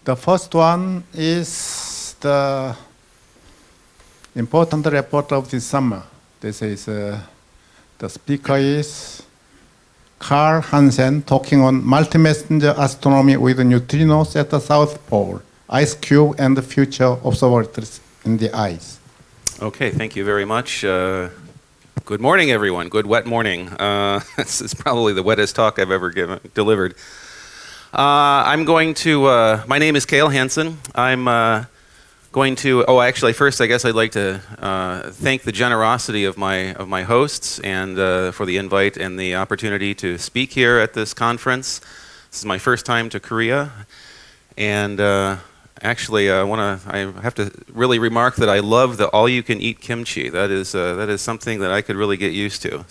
The first one is the important report of this summer. This is the speaker is Kael Hanson talking on multi-messenger astronomy with neutrinos at the South Pole, IceCube, and the future observatories in the ice. Okay, thank you very much. Good morning, everyone. Good wet morning. This is probably the wettest talk I've ever delivered. I'm going to, my name is Kael Hanson. I'm going to, actually, first I guess I'd like to thank the generosity of my hosts and for the invite and the opportunity to speak here at this conference. This is my first time to Korea, and actually, I have to really remark that I love the all-you-can-eat kimchi. That is something that I could really get used to.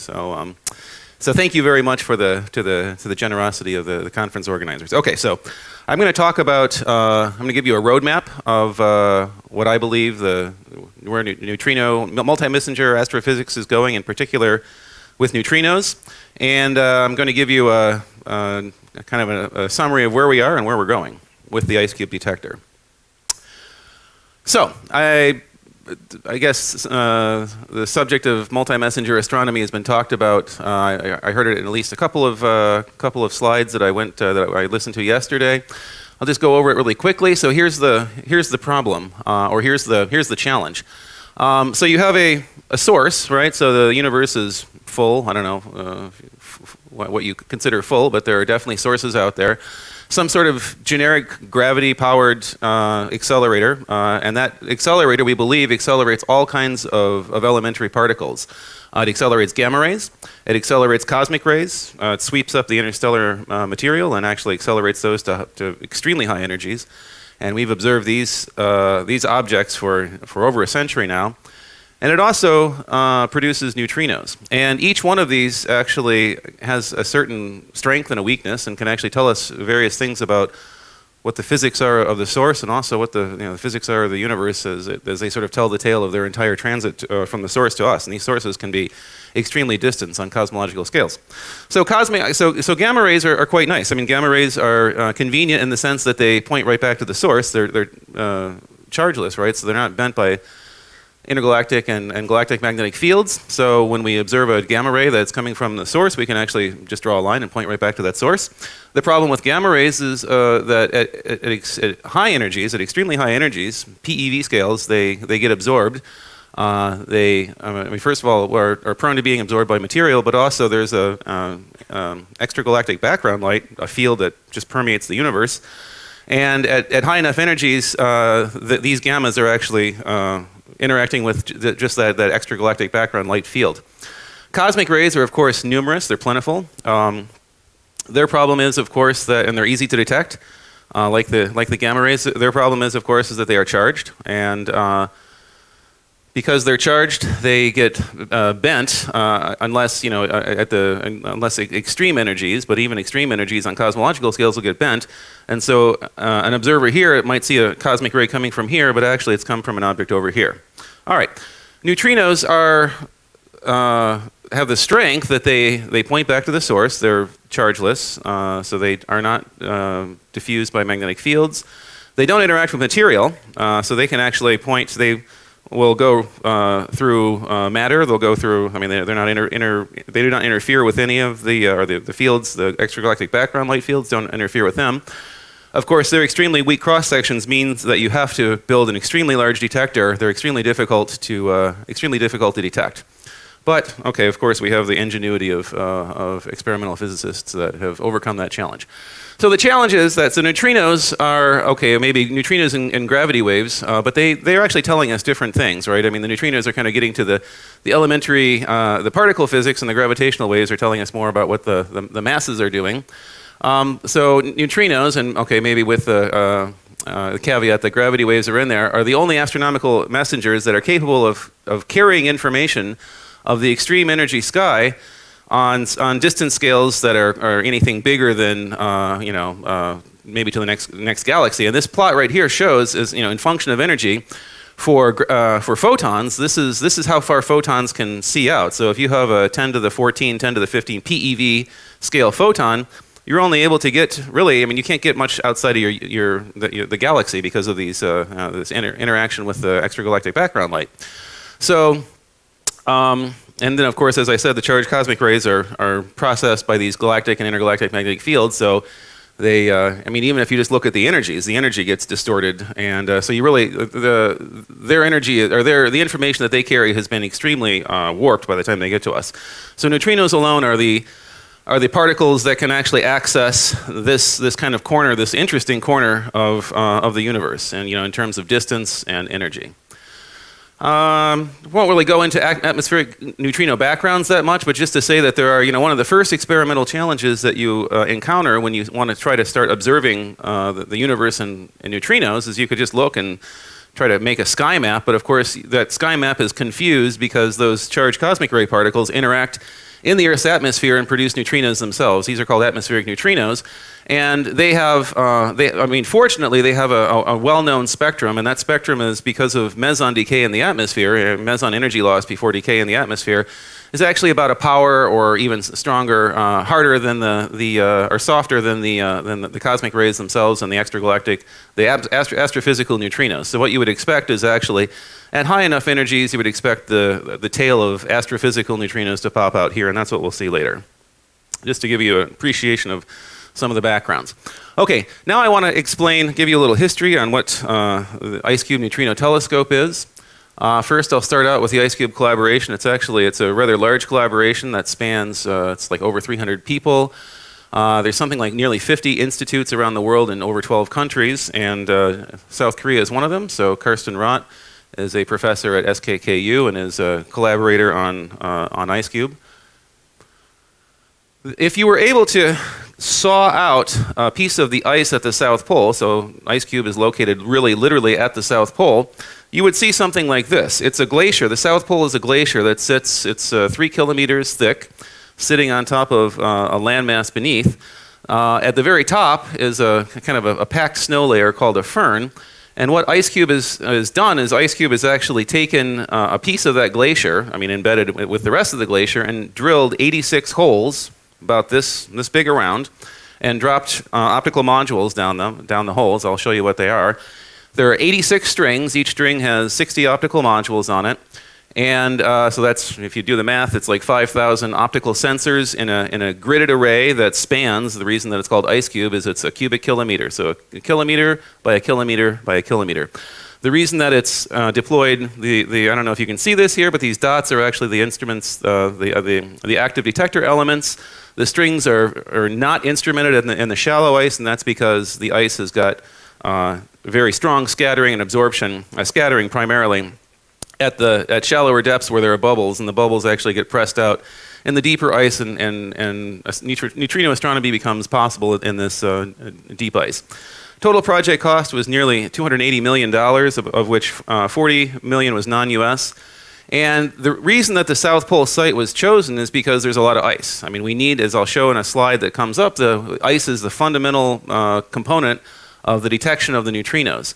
So thank you very much for to the generosity of the conference organizers. Okay, so I'm going to talk about. I'm going to give you a roadmap of what I believe where neutrino multi-messenger astrophysics is going, in particular with neutrinos, and I'm going to give you a kind of a summary of where we are and where we're going with the IceCube detector. So, I guess the subject of multi-messenger astronomy has been talked about. I heard it in at least a couple of slides that I listened to yesterday. I'll just go over it really quickly. So here's the problem, or here's the challenge. So you have a source, right? So the universe is full. I don't know what you consider full, but there are definitely sources out there. Some sort of generic gravity-powered accelerator, and that accelerator, we believe, accelerates all kinds of elementary particles. It accelerates gamma rays, it accelerates cosmic rays, it sweeps up the interstellar material and actually accelerates those to extremely high energies. And we've observed these objects for over a century now. And it also produces neutrinos. And each one of these actually has a certain strength and a weakness and can actually tell us various things about what the physics are of the source and also what the physics are of the universe as they sort of tell the tale of their entire transit from the source to us. And these sources can be extremely distant on cosmological scales. So gamma rays are quite nice. I mean, gamma rays are convenient in the sense that they point right back to the source. They're chargeless, right? So they're not bent by intergalactic and galactic magnetic fields. So when we observe a gamma ray that's coming from the source, we can actually just draw a line and point right back to that source. The problem with gamma rays is that at high energies, at extremely high energies, PeV scales, they get absorbed. First of all, are prone to being absorbed by material, but also there's a extragalactic background light, a field that just permeates the universe. And at high enough energies, these gammas are actually interacting with just that extragalactic background light field. Cosmic rays are, of course, numerous. They're plentiful. Their problem is, of course, and they're easy to detect, like the gamma rays. Their problem is, of course, is that they are charged, and because they're charged, they get bent unless unless extreme energies. But even extreme energies on cosmological scales will get bent. And so an observer here might see a cosmic ray coming from here, but actually it's come from an object over here. All right, neutrinos have the strength that they point back to the source. They're chargeless, so they are not diffused by magnetic fields. They don't interact with material, so they can actually point. They will go through matter. They'll go through. I mean, they do not interfere with any of the fields. The extragalactic background light fields don't interfere with them. Of course, their extremely weak cross sections means that you have to build an extremely large detector. They're extremely difficult to detect. But okay, of course, we have the ingenuity of experimental physicists that have overcome that challenge. So the challenge is that neutrinos are, okay, maybe neutrinos in gravity waves, but they're actually telling us different things, right? I mean, the neutrinos are kind of getting to the elementary, the particle physics, and the gravitational waves are telling us more about what the masses are doing. So neutrinos, and okay, maybe with the caveat that gravity waves are in there, are the only astronomical messengers that are capable of carrying information of the extreme energy sky on distance scales that are anything bigger than maybe to the next galaxy. And this plot right here shows, in function of energy, for photons, this is how far photons can see out. So if you have a 10 to the 14, 10 to the 15 PeV scale photon, you're only able to get, really, I mean, you can't get much outside of the galaxy because of these, this interaction with the extragalactic background light. So, and then, of course, as I said, the charged cosmic rays are processed by these galactic and intergalactic magnetic fields. So they, I mean, even if you just look at the energies, the energy gets distorted. And so you really, their energy, or the information that they carry has been extremely warped by the time they get to us. So neutrinos alone are the particles that can actually access this kind of corner, this interesting corner of the universe, and in terms of distance and energy. Won't really go into atmospheric neutrino backgrounds that much, but just to say that there are, one of the first experimental challenges that you encounter when you want to try to start observing the universe and neutrinos is you could just look and try to make a sky map, but of course that sky map is confused because those charged cosmic ray particles interact in the Earth's atmosphere and produce neutrinos themselves. These are called atmospheric neutrinos. And they have, I mean, fortunately, they have a well-known spectrum, and that spectrum is because of meson decay in the atmosphere, meson energy loss before decay in the atmosphere, is actually about a power or even stronger, harder than or softer than the cosmic rays themselves and the extragalactic, the astrophysical neutrinos. So what you would expect is actually, at high enough energies, you would expect the tail of astrophysical neutrinos to pop out here, and that's what we'll see later. Just to give you an appreciation of some of the backgrounds. Okay, now I want to give you a little history on what the IceCube Neutrino Telescope is. First, I'll start out with the IceCube collaboration. It's a rather large collaboration that spans, it's like over 300 people. There's something like nearly 50 institutes around the world in over 12 countries, and South Korea is one of them. So Karsten Roth is a professor at SKKU and is a collaborator on IceCube. If you were able to saw out a piece of the ice at the South Pole, so IceCube is located really literally at the South Pole, you would see something like this. It's a glacier. The South Pole is a glacier that sits, it's 3 kilometers thick, sitting on top of a landmass beneath. At the very top is a kind of a packed snow layer called a firn. And what IceCube has done is IceCube has actually taken a piece of that glacier, I mean embedded with the rest of the glacier, and drilled 86 holes, about this big around, and dropped optical modules down the holes. I'll show you what they are. There are 86 strings. Each string has 60 optical modules on it. And so that's, if you do the math, it's like 5,000 optical sensors in a gridded array that spans. The reason that it's called IceCube is it's a cubic kilometer. So a kilometer by a kilometer by a kilometer. The reason that it's deployed, I don't know if you can see this here, but these dots are actually the instruments, the active detector elements. The strings are not instrumented in the shallow ice, and that's because the ice has got very strong scattering and absorption, scattering primarily at shallower depths where there are bubbles, and the bubbles actually get pressed out in the deeper ice, and neutrino astronomy becomes possible in this deep ice. Total project cost was nearly $280 million, of which 40 million was non-US. And the reason that the South Pole site was chosen is because there's a lot of ice. I mean, we need, as I'll show in a slide that comes up, the ice is the fundamental component of the detection of the neutrinos.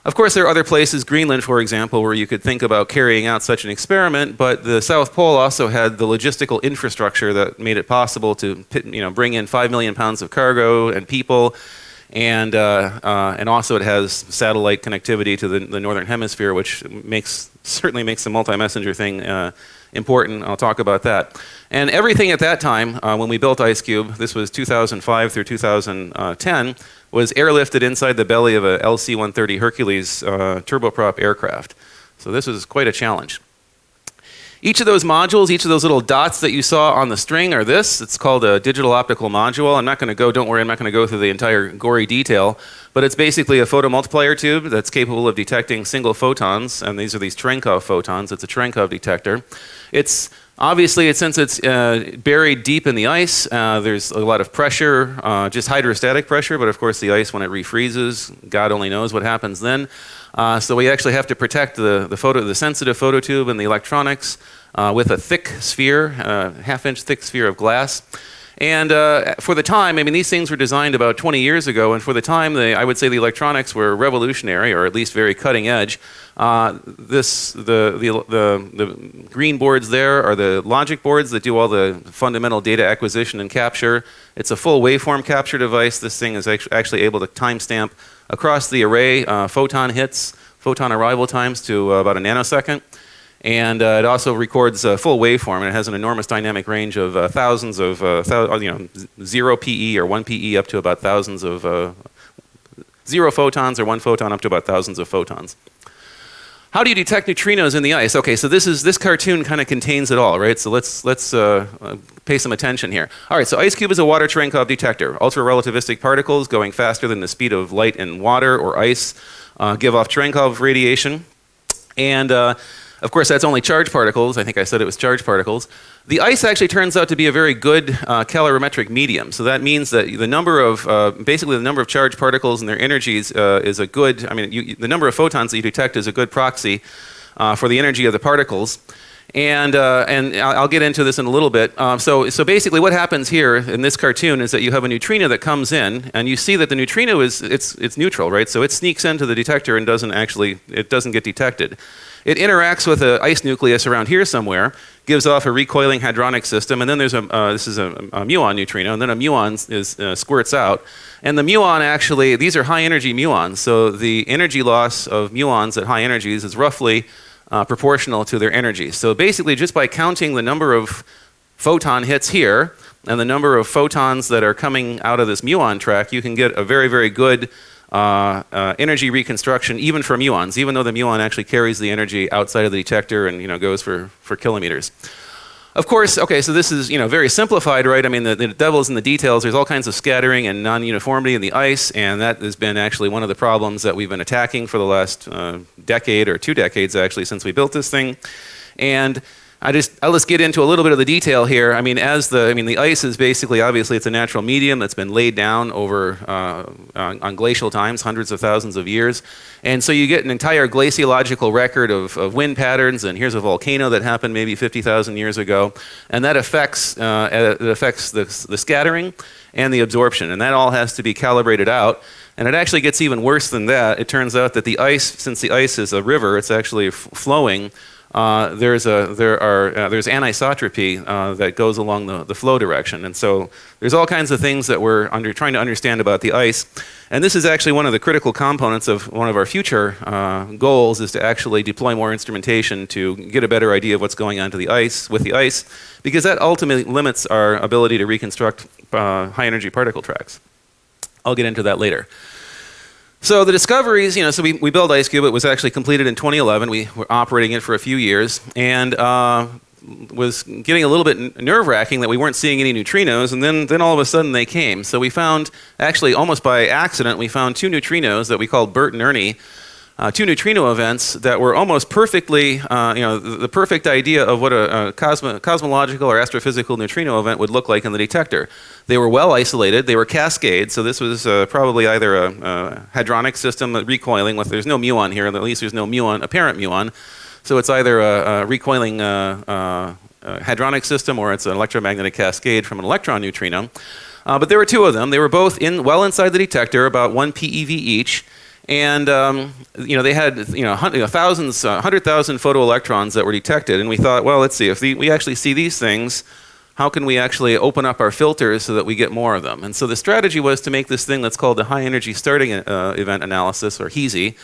Of course, there are other places, Greenland, for example, where you could think about carrying out such an experiment, but the South Pole also had the logistical infrastructure that made it possible to bring in 5 million pounds of cargo and people. And also it has satellite connectivity to the northern hemisphere, which certainly makes the multi-messenger thing important. I'll talk about that. And everything at that time, when we built IceCube, this was 2005 through 2010, was airlifted inside the belly of a LC-130 Hercules turboprop aircraft. So this was quite a challenge. Each of those modules, each of those little dots that you saw on the string are this. It's called a digital optical module. I'm not going to go, don't worry, I'm not going to go through the entire gory detail, but it's basically a photomultiplier tube that's capable of detecting single photons, and these are these Cherenkov photons. It's a Cherenkov detector. It's obviously, since it's buried deep in the ice, there's a lot of pressure, just hydrostatic pressure, but of course the ice, when it refreezes, God only knows what happens then. So we actually have to protect the sensitive phototube and the electronics with a thick sphere, half-inch thick sphere of glass. And for the time, I mean, these things were designed about 20 years ago, and for the time, I would say the electronics were revolutionary, or at least very cutting edge. The green boards there are the logic boards that do all the fundamental data acquisition and capture. It's a full waveform capture device. This thing is actually able to timestamp across the array photon hits, photon arrival times to about a nanosecond. And it also records a full waveform, and it has an enormous dynamic range of thousands of, 0 PE or 1 PE up to about thousands of, 0 photons or 1 photon up to about thousands of photons. How do you detect neutrinos in the ice? Okay, so this cartoon kind of contains it all, right? So let's pay some attention here. All right, so IceCube is a water Cherenkov detector. Ultra-relativistic particles going faster than the speed of light in water or ice give off Cherenkov radiation. And of course, that's only charged particles. I think I said it was charged particles. The ice actually turns out to be a very good calorimetric medium. So that means that the number of, basically the number of charged particles and their energies is a good, I mean, the number of photons that you detect is a good proxy for the energy of the particles. And I'll get into this in a little bit. So basically what happens here in this cartoon is that you have a neutrino that comes in, and you see that the neutrino it's neutral, right? So it sneaks into the detector and it doesn't get detected. It interacts with an ice nucleus around here somewhere, gives off a recoiling hadronic system, and then there's this is a muon neutrino, and then a muon squirts out. And the muon actually, these are high energy muons, so the energy loss of muons at high energies is roughly proportional to their energy. So basically, just by counting the number of photon hits here and the number of photons that are coming out of this muon track, you can get a very, very good energy reconstruction, even for muons, even though the muon actually carries the energy outside of the detector and goes for kilometers. Of course, okay, so this is very simplified, right? I mean, the devil's in the details. There's all kinds of scattering and non-uniformity in the ice, and that has been actually one of the problems that we've been attacking for the last decade or 2 decades, actually, since we built this thing. And I'll just get into a little bit of the detail here. I mean, the ice is basically, obviously, it's a natural medium that's been laid down over on glacial times, hundreds of thousands of years, and so you get an entire glaciological record of wind patterns. And here's a volcano that happened maybe 50,000 years ago, and that affects the scattering and the absorption, and that all has to be calibrated out. And it actually gets even worse than that. It turns out that the ice, since the ice is a river, it's actually flowing. There's anisotropy that goes along the flow direction, and so there's all kinds of things that we're trying to understand about the ice. And this is actually one of the critical components of one of our future goals, is to actually deploy more instrumentation to get a better idea of what's going on with the ice, because that ultimately limits our ability to reconstruct high energy particle tracks. I'll get into that later. So the discoveries, so we built IceCube. It was actually completed in 2011. We were operating it for a few years, and was getting a little bit nerve-wracking that we weren't seeing any neutrinos, and then all of a sudden they came. So we found, actually almost by accident, we found 2 neutrinos that we called Bert and Ernie, 2 neutrino events that were almost perfectly, the perfect idea of what a cosmological or astrophysical neutrino event would look like in the detector. They were well isolated. They were cascades, so this was probably either a hadronic system recoiling with, there's no muon here, at least there's no muon, apparent muon. So it's either a recoiling hadronic system, or it's an electromagnetic cascade from an electron neutrino. But there were 2 of them. They were both well inside the detector, about 1 PeV each. And they had 100,000 photoelectrons that were detected, and we thought, well, let's see, if we actually see these things, how can we actually open up our filters so that we get more of them? And so the strategy was to make this thing that's called the high energy starting event analysis, or HESI.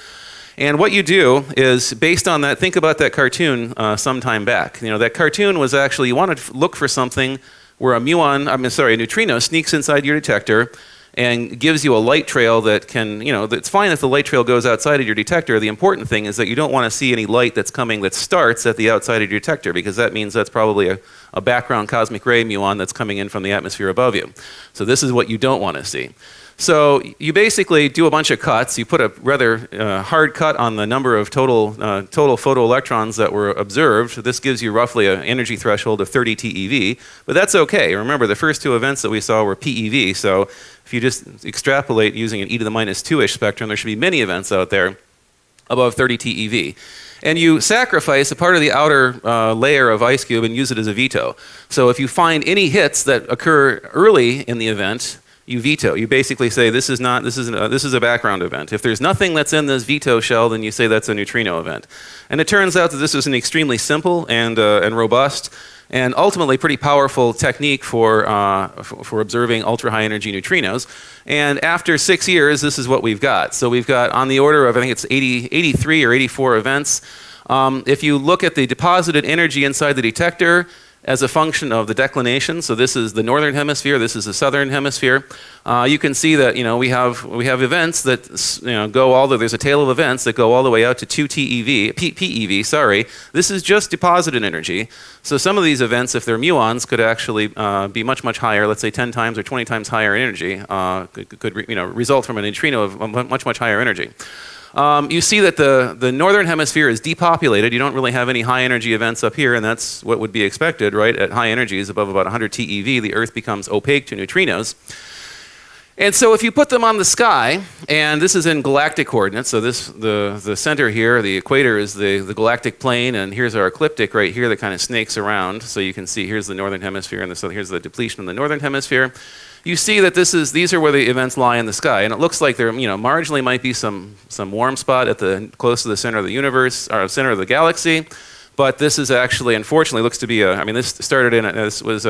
And what you do is, based on that, think about that cartoon some time back. That cartoon was actually, you want to look for something where a neutrino sneaks inside your detector and gives you a light trail that can, it's fine if the light trail goes outside of your detector. The important thing is that you don't want to see any light that's coming that starts at the outside of your detector, because that means that's probably a background cosmic ray muon that's coming in from the atmosphere above you. So this is what you don't want to see. So you basically do a bunch of cuts. You put a rather hard cut on the number of total photoelectrons that were observed. This gives you roughly an energy threshold of 30 TeV, but that's okay. Remember, the first 2 events that we saw were PeV, so if you just extrapolate using an e⁻²-ish spectrum, there should be many events out there above 30 TeV. And you sacrifice a part of the outer layer of IceCube and use it as a veto. So if you find any hits that occur early in the event, you veto. You basically say this is a background event. If there's nothing that's in this veto shell, then you say that's a neutrino event. And it turns out that this is an extremely simple and robust and ultimately pretty powerful technique for observing ultra-high energy neutrinos. And after 6 years, this is what we've got. So we've got on the order of, I think it's 83 or 84 events. If you look at the deposited energy inside the detector as a function of the declination, so this is the northern hemisphere, this is the southern hemisphere, you can see that we have events that there's a tail of events that go all the way out to 2 PeV, sorry. This is just deposited energy. So some of these events, if they're muons, could actually be much, much higher, let's say 10 times or 20 times higher in energy, could result from a neutrino of much, much higher energy. You see that the northern hemisphere is depopulated. You don't really have any high energy events up here, and that's what would be expected, right? At high energies above about 100 TeV, the Earth becomes opaque to neutrinos. And so if you put them on the sky, and this is in galactic coordinates, so the center here, the equator is the galactic plane, and here's our ecliptic right here that kind of snakes around. So you can see here's the northern hemisphere, and here's the depletion in the northern hemisphere. You see that these are where the events lie in the sky, and it looks like there marginally might be some warm spot close to the center of the universe, or center of the galaxy, but this is actually, unfortunately, looks to be this was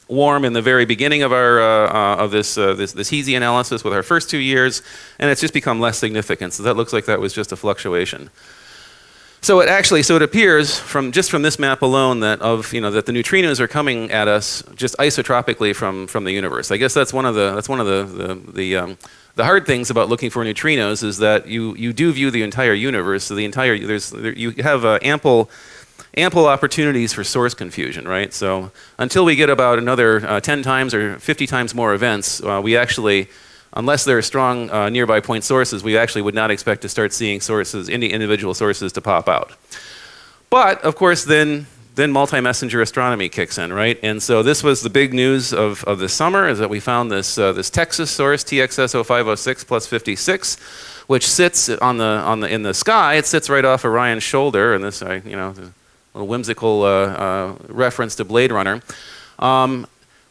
warm in the very beginning of our this Heasy analysis with our first 2 years, and it's just become less significant. So that looks like that was just a fluctuation. So it appears from this map alone that that the neutrinos are coming at us just isotropically from the universe. I guess that's one of the hard things about looking for neutrinos is that you do view the entire universe. So you have ample opportunities for source confusion, right? So until we get about another 10 times or 50 times more events, we actually, unless there are strong nearby point sources, we actually would not expect to start seeing individual sources to pop out. But of course, then multi-messenger astronomy kicks in, right? And so this was the big news of this summer, is that we found this Texas source, TXS-0506 plus 56, which sits in the sky. It sits right off Orion's shoulder, and this a little whimsical reference to Blade Runner.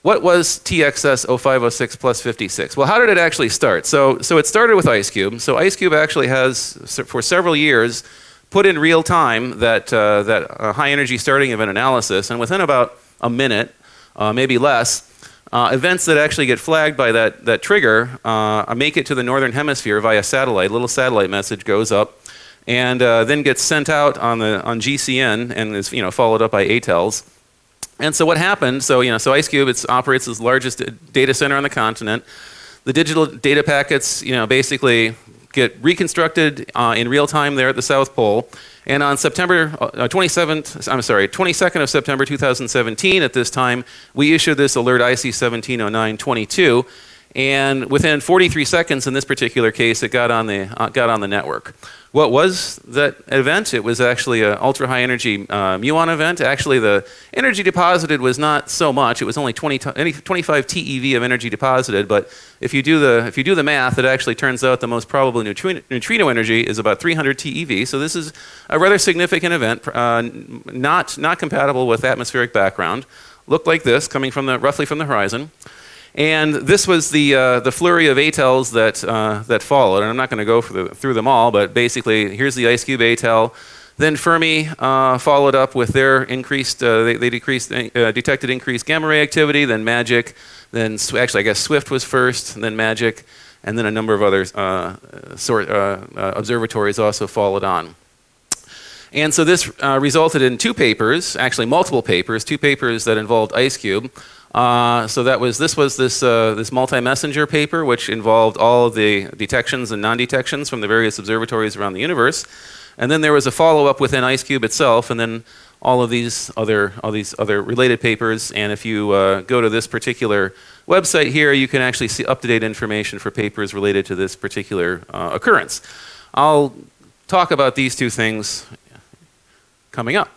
What was TXS-0506 plus 56? Well, how did it actually start? So it started with IceCube. So IceCube actually has, for several years, put in real time that high energy starting event analysis, and within about a minute, maybe less, events that actually get flagged by that trigger make it to the northern hemisphere via satellite. A little satellite message goes up, and then gets sent out on GCN and is followed up by ATELs. And so what happened, so IceCube, it operates as the largest data center on the continent. The digital data packets, basically get reconstructed in real time there at the South Pole. And on September 22nd of September 2017, at this time, we issued this alert IC 170922. And within 43 seconds in this particular case, it got on the network. What was that event? It was actually an ultra-high energy muon event. Actually, the energy deposited was not so much. It was only 25 TeV of energy deposited. But if you do the math, it actually turns out the most probable neutrino energy is about 300 TeV. So this is a rather significant event, not compatible with atmospheric background. Looked like this, coming roughly from the horizon. And this was the flurry of ATELs that followed. And I'm not going to go through them all, but basically, here's the IceCube ATEL. Then Fermi followed up with their increased, they detected increased gamma ray activity, then MAGIC, then actually I guess Swift was first, then MAGIC, and then a number of other observatories also followed on. And so this resulted in two papers, actually multiple papers, two papers that involved IceCube. So this was this multi-messenger paper, which involved all of the detections and non-detections from the various observatories around the universe. And then there was a follow-up within IceCube itself, and then all of these other related papers. And if you go to this particular website here, you can actually see up-to-date information for papers related to this particular occurrence. I'll talk about these two things coming up.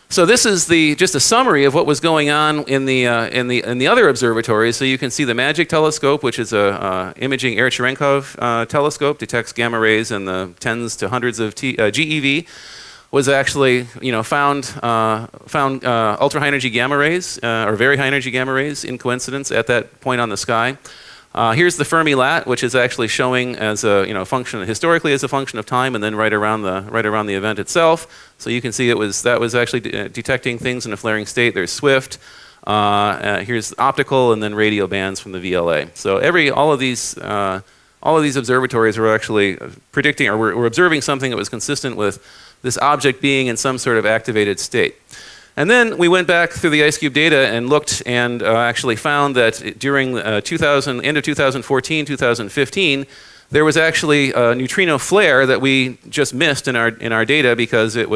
So this is just a summary of what was going on in the other observatories. So you can see the MAGIC telescope, which is a imaging Air-Cherenkov telescope, detects gamma rays in the tens to hundreds of GeV. was actually, found ultra high energy gamma rays or very high energy gamma rays in coincidence at that point on the sky. Here's the Fermi lat, which is actually showing as a function historically as a function of time, and then right around the event itself. So you can see that was actually detecting things in a flaring state. There's Swift. Here's optical, and then radio bands from the VLA. So all of these observatories were actually predicting, or were observing something that was consistent with this object being in some sort of activated state. And then we went back through the IceCube data and looked and actually found that during end of 2014, 2015, there was actually a neutrino flare that we just missed in our data because it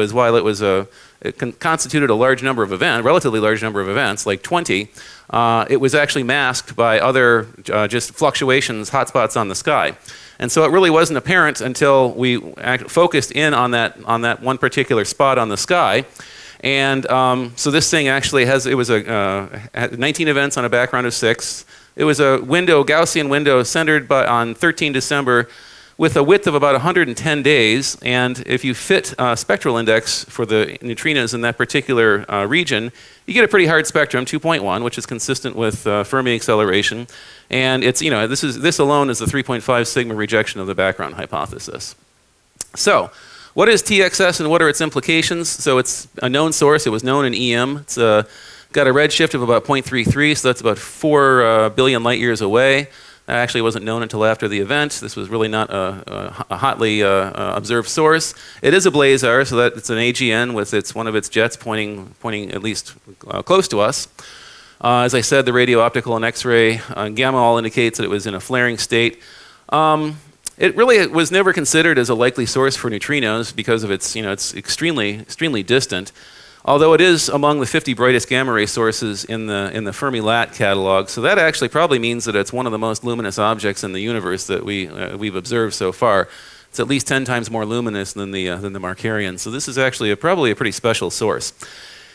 constituted a large number of events, relatively large number of events, like 20. It was actually masked by other just fluctuations, hotspots on the sky. And so it really wasn't apparent until we focused in on that one particular spot on the sky. And so this thing actually had 19 events on a background of 6. It was a Gaussian window centered on 13 December with a width of about 110 days. And if you fit a spectral index for the neutrinos in that particular region, you get a pretty hard spectrum, 2.1, which is consistent with Fermi acceleration. And it's, this alone is the 3.5 sigma rejection of the background hypothesis. So, what is TXS and what are its implications? So it's a known source. It was known in EM. It's got a redshift of about 0.33, so that's about 4 billion light years away. That actually wasn't known until after the event. This was really not a hotly observed source. It is a blazar, so that it's an AGN with one of its jets pointing at least close to us. As I said, the radio, optical, and X-ray gamma all indicates that it was in a flaring state. It really was never considered as a likely source for neutrinos because of its extremely distant. Although it is among the 50 brightest gamma ray sources in the Fermi lat catalog, so that actually probably means that it's one of the most luminous objects in the universe that we've observed so far. It's at least 10 times more luminous than the Markarian. So this is actually probably a pretty special source.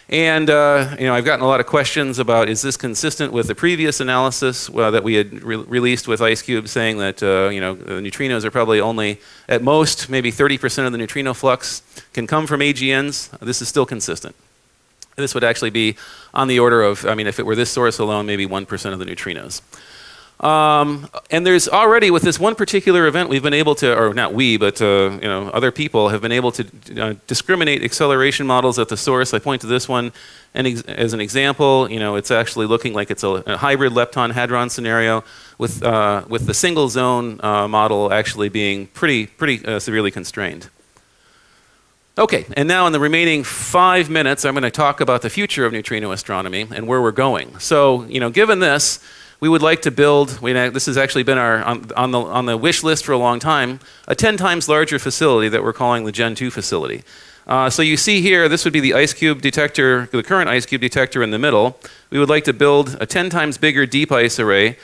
And I've gotten a lot of questions about, is this consistent with the previous analysis that we had released with IceCube, saying that the neutrinos are probably only, at most, maybe 30% of the neutrino flux can come from AGNs. This is still consistent. This would actually be on the order of, if it were this source alone, maybe 1% of the neutrinos. And there's already, with this one particular event, we've been able to, or not we, but other people have been able to discriminate acceleration models at the source. I point to this one as an example. It's actually looking like it's a hybrid lepton-hadron scenario with the single zone model actually being pretty severely constrained. Okay, and now in the remaining 5 minutes, I'm going to talk about the future of neutrino astronomy and where we're going. So, given this, we would like to build, this has actually been on the wish list for a long time, a 10 times larger facility that we're calling the Gen 2 facility. So you see here, this would be the IceCube detector, the current IceCube detector in the middle. We would like to build a 10 times bigger deep ice array.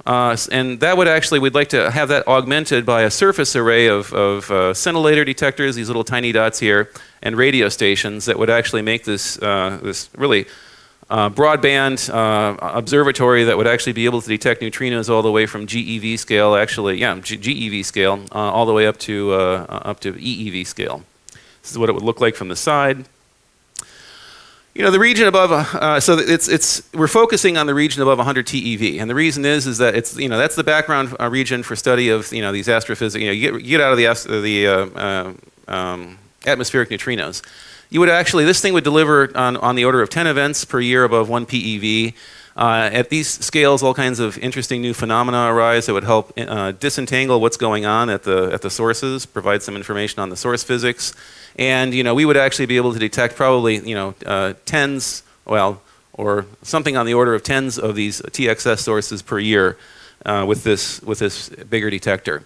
And that would actually, we'd like to have that augmented by a surface array of scintillator detectors, these little tiny dots here, and radio stations that would actually make this really broadband observatory that would actually be able to detect neutrinos all the way from GeV scale, GeV scale, all the way up to EeV scale. This is what it would look like from the side. The region above, we're focusing on the region above 100 TeV, and the reason is that it's, that's the background region for study of, these astrophysics. You get out of the atmospheric neutrinos. You would actually, this thing would deliver on the order of 10 events per year above 1 PeV. At these scales, all kinds of interesting new phenomena arise that would help disentangle what's going on at the sources, provide some information on the source physics. And we would actually be able to detect probably tens, or something on the order of tens of these TXS sources per year with this bigger detector.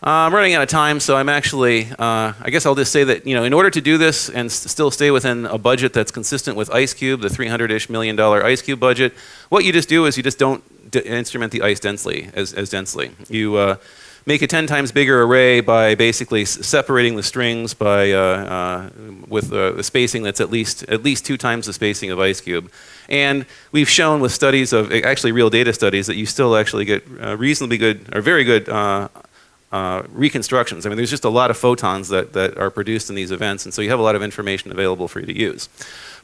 I'm running out of time, so I'm actually, I guess I'll just say that, in order to do this and still stay within a budget that's consistent with IceCube, the $300-ish million IceCube budget, what you just do is you just don't instrument the ice densely, as densely. You make a 10 times bigger array by basically separating the strings by, with the spacing that's at least 2 times the spacing of IceCube. And we've shown with studies of, actually real data studies, that you still actually get reasonably good, or very good, reconstructions. I mean, there's just a lot of photons that are produced in these events, and so you have a lot of information available for you to use.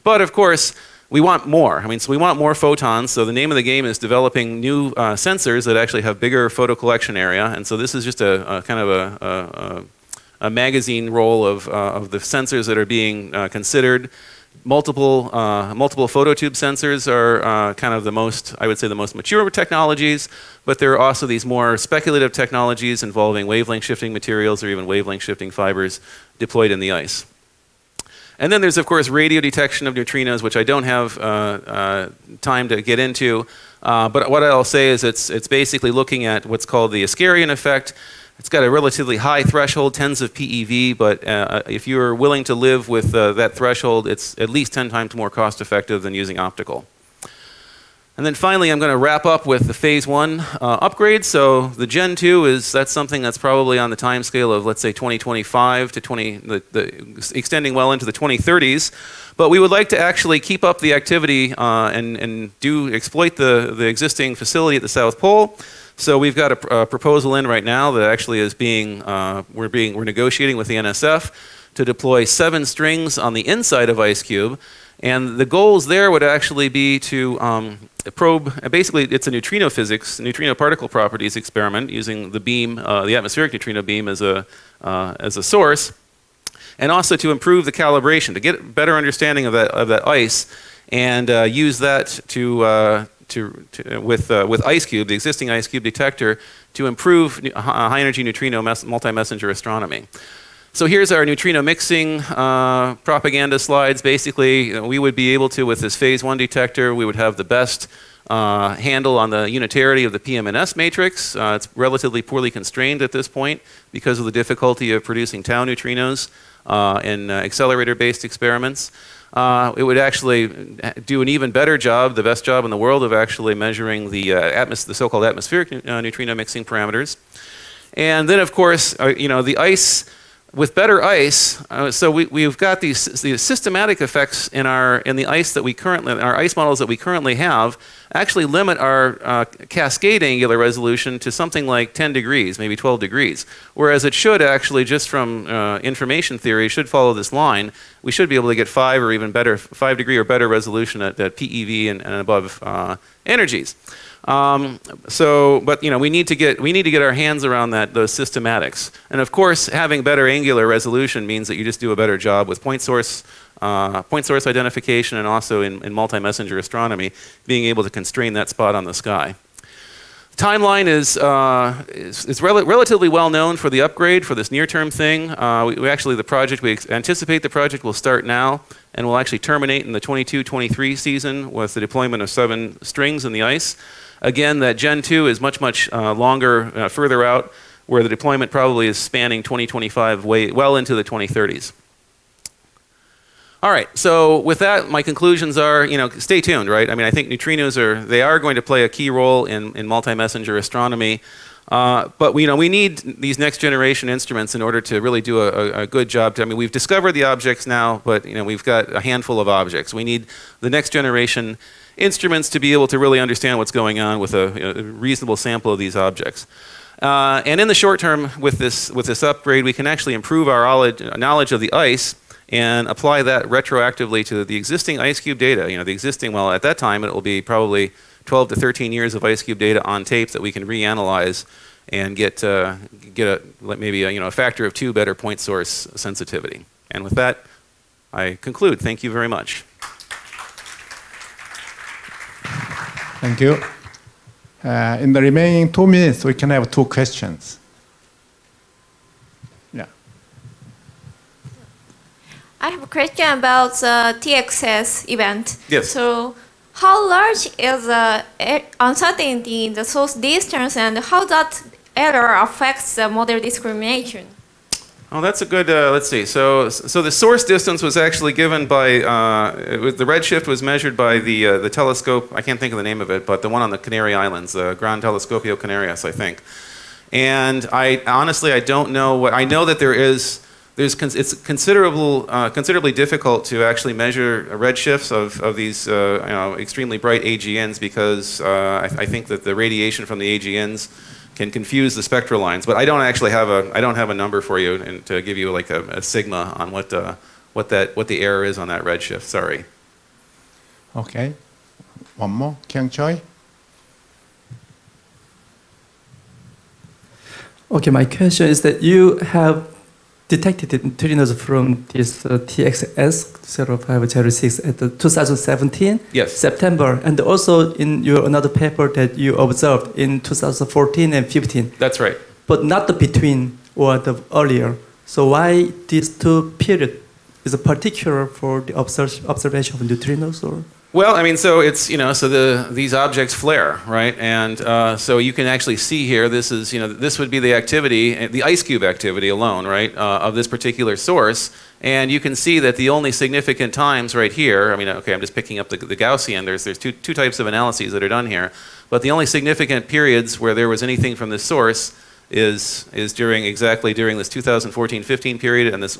But of course, we want more. I mean, so we want more photons, so the name of the game is developing new sensors that actually have bigger photo collection area, and so this is just a kind of a magazine roll of the sensors that are being considered. Multiple phototube sensors are kind of the most, I would say, the most mature technologies, but there are also these more speculative technologies involving wavelength shifting materials or even wavelength shifting fibers deployed in the ice. And then there's, of course, radio detection of neutrinos, which I don't have time to get into, but what I'll say is it's basically looking at what's called the Ascarian effect. It's got a relatively high threshold, tens of PeV, but if you're willing to live with that threshold, it's at least 10 times more cost effective than using optical. And then finally, I'm going to wrap up with the phase 1 upgrade. So the Gen 2 that's something that's probably on the time scale of, let's say, 2025 to extending well into the 2030s. But we would like to actually keep up the activity and exploit the existing facility at the South Pole. So we've got a proposal in right now that actually is we're negotiating with the NSF to deploy 7 strings on the inside of IceCube. And the goals there would actually be to probe, basically it's a neutrino physics, neutrino particle properties experiment using the beam, the atmospheric neutrino beam as a source, and also to improve the calibration, to get a better understanding of that ice, and use that with IceCube, the existing IceCube detector, to improve high energy neutrino multi-messenger astronomy. So here's our neutrino mixing propaganda slides. Basically, we would be able to, with this phase 1 detector, we would have the best handle on the unitarity of the PM&S matrix. It's relatively poorly constrained at this point because of the difficulty of producing tau neutrinos in accelerator-based experiments. It would actually do an even better job, the best job in the world, of actually measuring the so-called atmospheric neutrino mixing parameters. And then, of course, the ice. With better ice, so we've got these systematic effects in the ice that our ice models that we currently have actually limit our cascade angular resolution to something like 10 degrees, maybe 12 degrees. Whereas it should actually, just from information theory, should follow this line. We should be able to get 5 or even better, 5 degree or better resolution at PeV and above energies. But we need to get our hands around those systematics, and of course, having better angular resolution means that you just do a better job with point source identification, and also in multi-messenger astronomy, being able to constrain that spot on the sky. Timeline is relatively well known for the upgrade for this near-term thing. We anticipate the project will start now and will actually terminate in the 22-23 season with the deployment of 7 strings in the ice. Again, that Gen 2 is much longer, further out, where the deployment probably is spanning 2025 well into the 2030s. All right, so with that, my conclusions are, stay tuned, right? I mean, I think neutrinos are going to play a key role in multi-messenger astronomy, but we need these next generation instruments in order to really do a good job. I mean, we've discovered the objects now, but we've got a handful of objects. We need the next generation instruments to be able to really understand what's going on with a reasonable sample of these objects. And in the short term, with this upgrade, we can actually improve our knowledge of the ice and apply that retroactively to the existing IceCube data. Well, at that time, it will be probably 12 to 13 years of IceCube data on tape that we can reanalyze and get maybe a factor of 2 better point source sensitivity. And with that, I conclude. Thank you very much. Thank you. In the remaining 2 minutes, we can have 2 questions. Yeah. I have a question about the TXS event. Yes. So, how large is the uncertainty in the source distance, and how that error affects the model discrimination? Oh, that's a good, let's see. So the source distance was actually given by, the redshift was measured by the telescope, I can't think of the name of it, but the one on the Canary Islands, the Gran Telescopio Canarias, I think. And honestly, I don't know I know that it's considerably difficult to actually measure redshifts of these extremely bright AGNs, because I think that the radiation from the AGNs can confuse the spectral lines. But I don't actually have a number for you and to give you like a sigma on what the error is on that redshift. Sorry. Okay. One more, Kyung Choi. Okay, my question is that you have detected the neutrinos from this TXS 0506 at the 2017 Yes. September, and also in your another paper that you observed in 2014 and 15. That's right. But not the between or the earlier. So why these two periods is a particular for the observation of neutrinos, or? Well, I mean, so it's, so these objects flare, right? And so you can actually see here, this is, this would be the activity, the IceCube activity alone, right, of this particular source. And you can see that the only significant times right here, I mean, okay, I'm just picking up the Gaussian, there's two types of analyses that are done here. But the only significant periods where there was anything from this source is exactly during this 2014-15 period and this.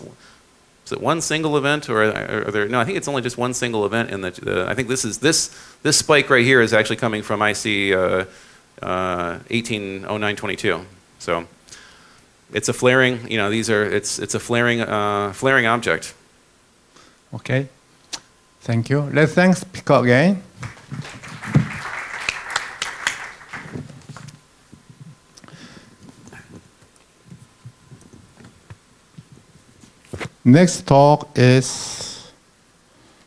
Is it one single event, or are there? No, I think it's only just one single event. In I think this spike right here is actually coming from IC 180922. So it's a flaring. It's a flaring object. Okay. Thank you. Let's thank speaker again. Next talk is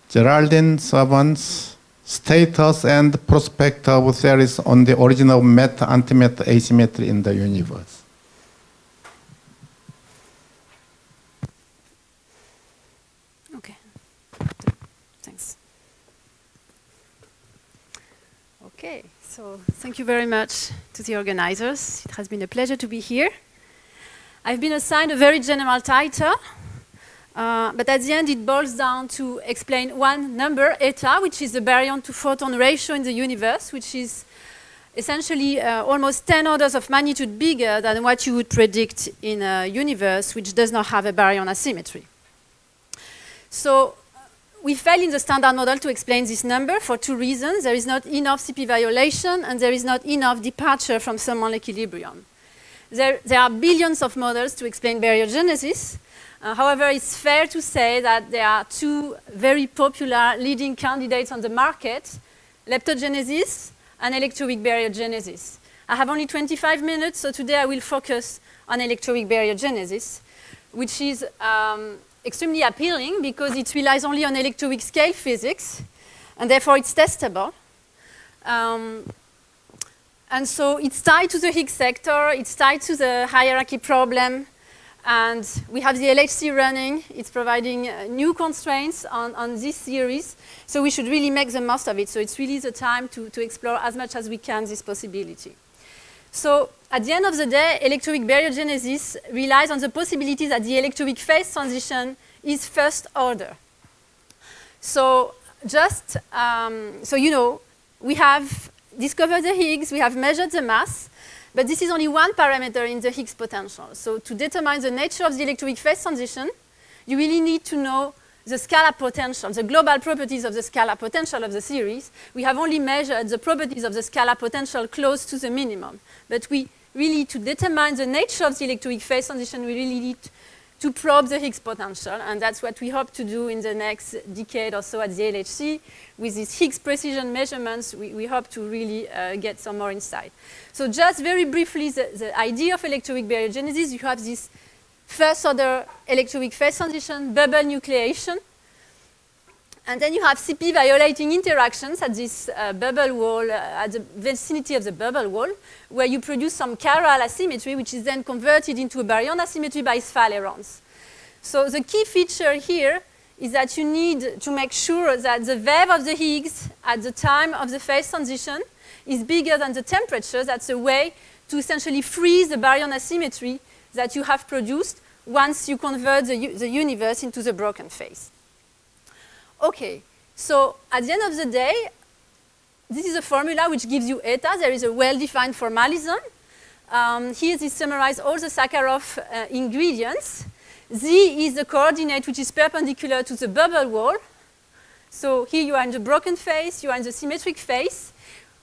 Geraldine Servant's Status and Prospective Theories on the Origin of Matter-Antimatter Asymmetry in the Universe. Okay. Thanks. Okay, so thank you very much to the organizers. It has been a pleasure to be here. I've been assigned a very general title. But at the end, it boils down to explain one number, eta, which is the baryon to photon ratio in the universe, which is essentially almost 10 orders of magnitude bigger than what you would predict in a universe which does not have a baryon asymmetry. So we fail in the standard model to explain this number for two reasons. There is not enough CP violation, and there is not enough departure from thermal equilibrium. There are billions of models to explain baryogenesis. However, it's fair to say that there are two very popular leading candidates on the market, leptogenesis and electroweak baryogenesis. I have only 25 minutes, so today I will focus on electroweak baryogenesis, which is extremely appealing because it relies only on electroweak scale physics, and therefore it's testable. And so it's tied to the Higgs sector, it's tied to the hierarchy problem, and we have the LHC running. It's providing new constraints on this series. So we should really make the most of it. So it's really the time to explore as much as we can this possibility. So at the end of the day, electroweak baryogenesis relies on the possibility that the electroweak phase transition is first order. So just, we have discovered the Higgs, we have measured the mass, but this is only one parameter in the Higgs potential. So to determine the nature of the electroweak phase transition, you really need to know the scalar potential, the global properties of the scalar potential of the series. We have only measured the properties of the scalar potential close to the minimum. But we really, to determine the nature of the electroweak phase transition, we really need to probe the Higgs potential, and that's what we hope to do in the next decade or so at the LHC. With these Higgs precision measurements, we hope to really get some more insight. So just very briefly, the idea of electroweak baryogenesis, you have this first order electroweak phase transition, bubble nucleation, and then you have CP violating interactions at this bubble wall, at the vicinity of the bubble wall, where you produce some chiral asymmetry, which is then converted into a baryon asymmetry by sphalerons. So the key feature here is that you need to make sure that the wave of the Higgs at the time of the phase transition is bigger than the temperature. That's a way to essentially freeze the baryon asymmetry that you have produced once you convert the universe into the broken phase. Okay, so at the end of the day, this is a formula which gives you eta. There is a well-defined formalism. Here this summarizes all the Sakharov ingredients. Z is the coordinate which is perpendicular to the bubble wall. So here you are in the broken phase, you are in the symmetric phase.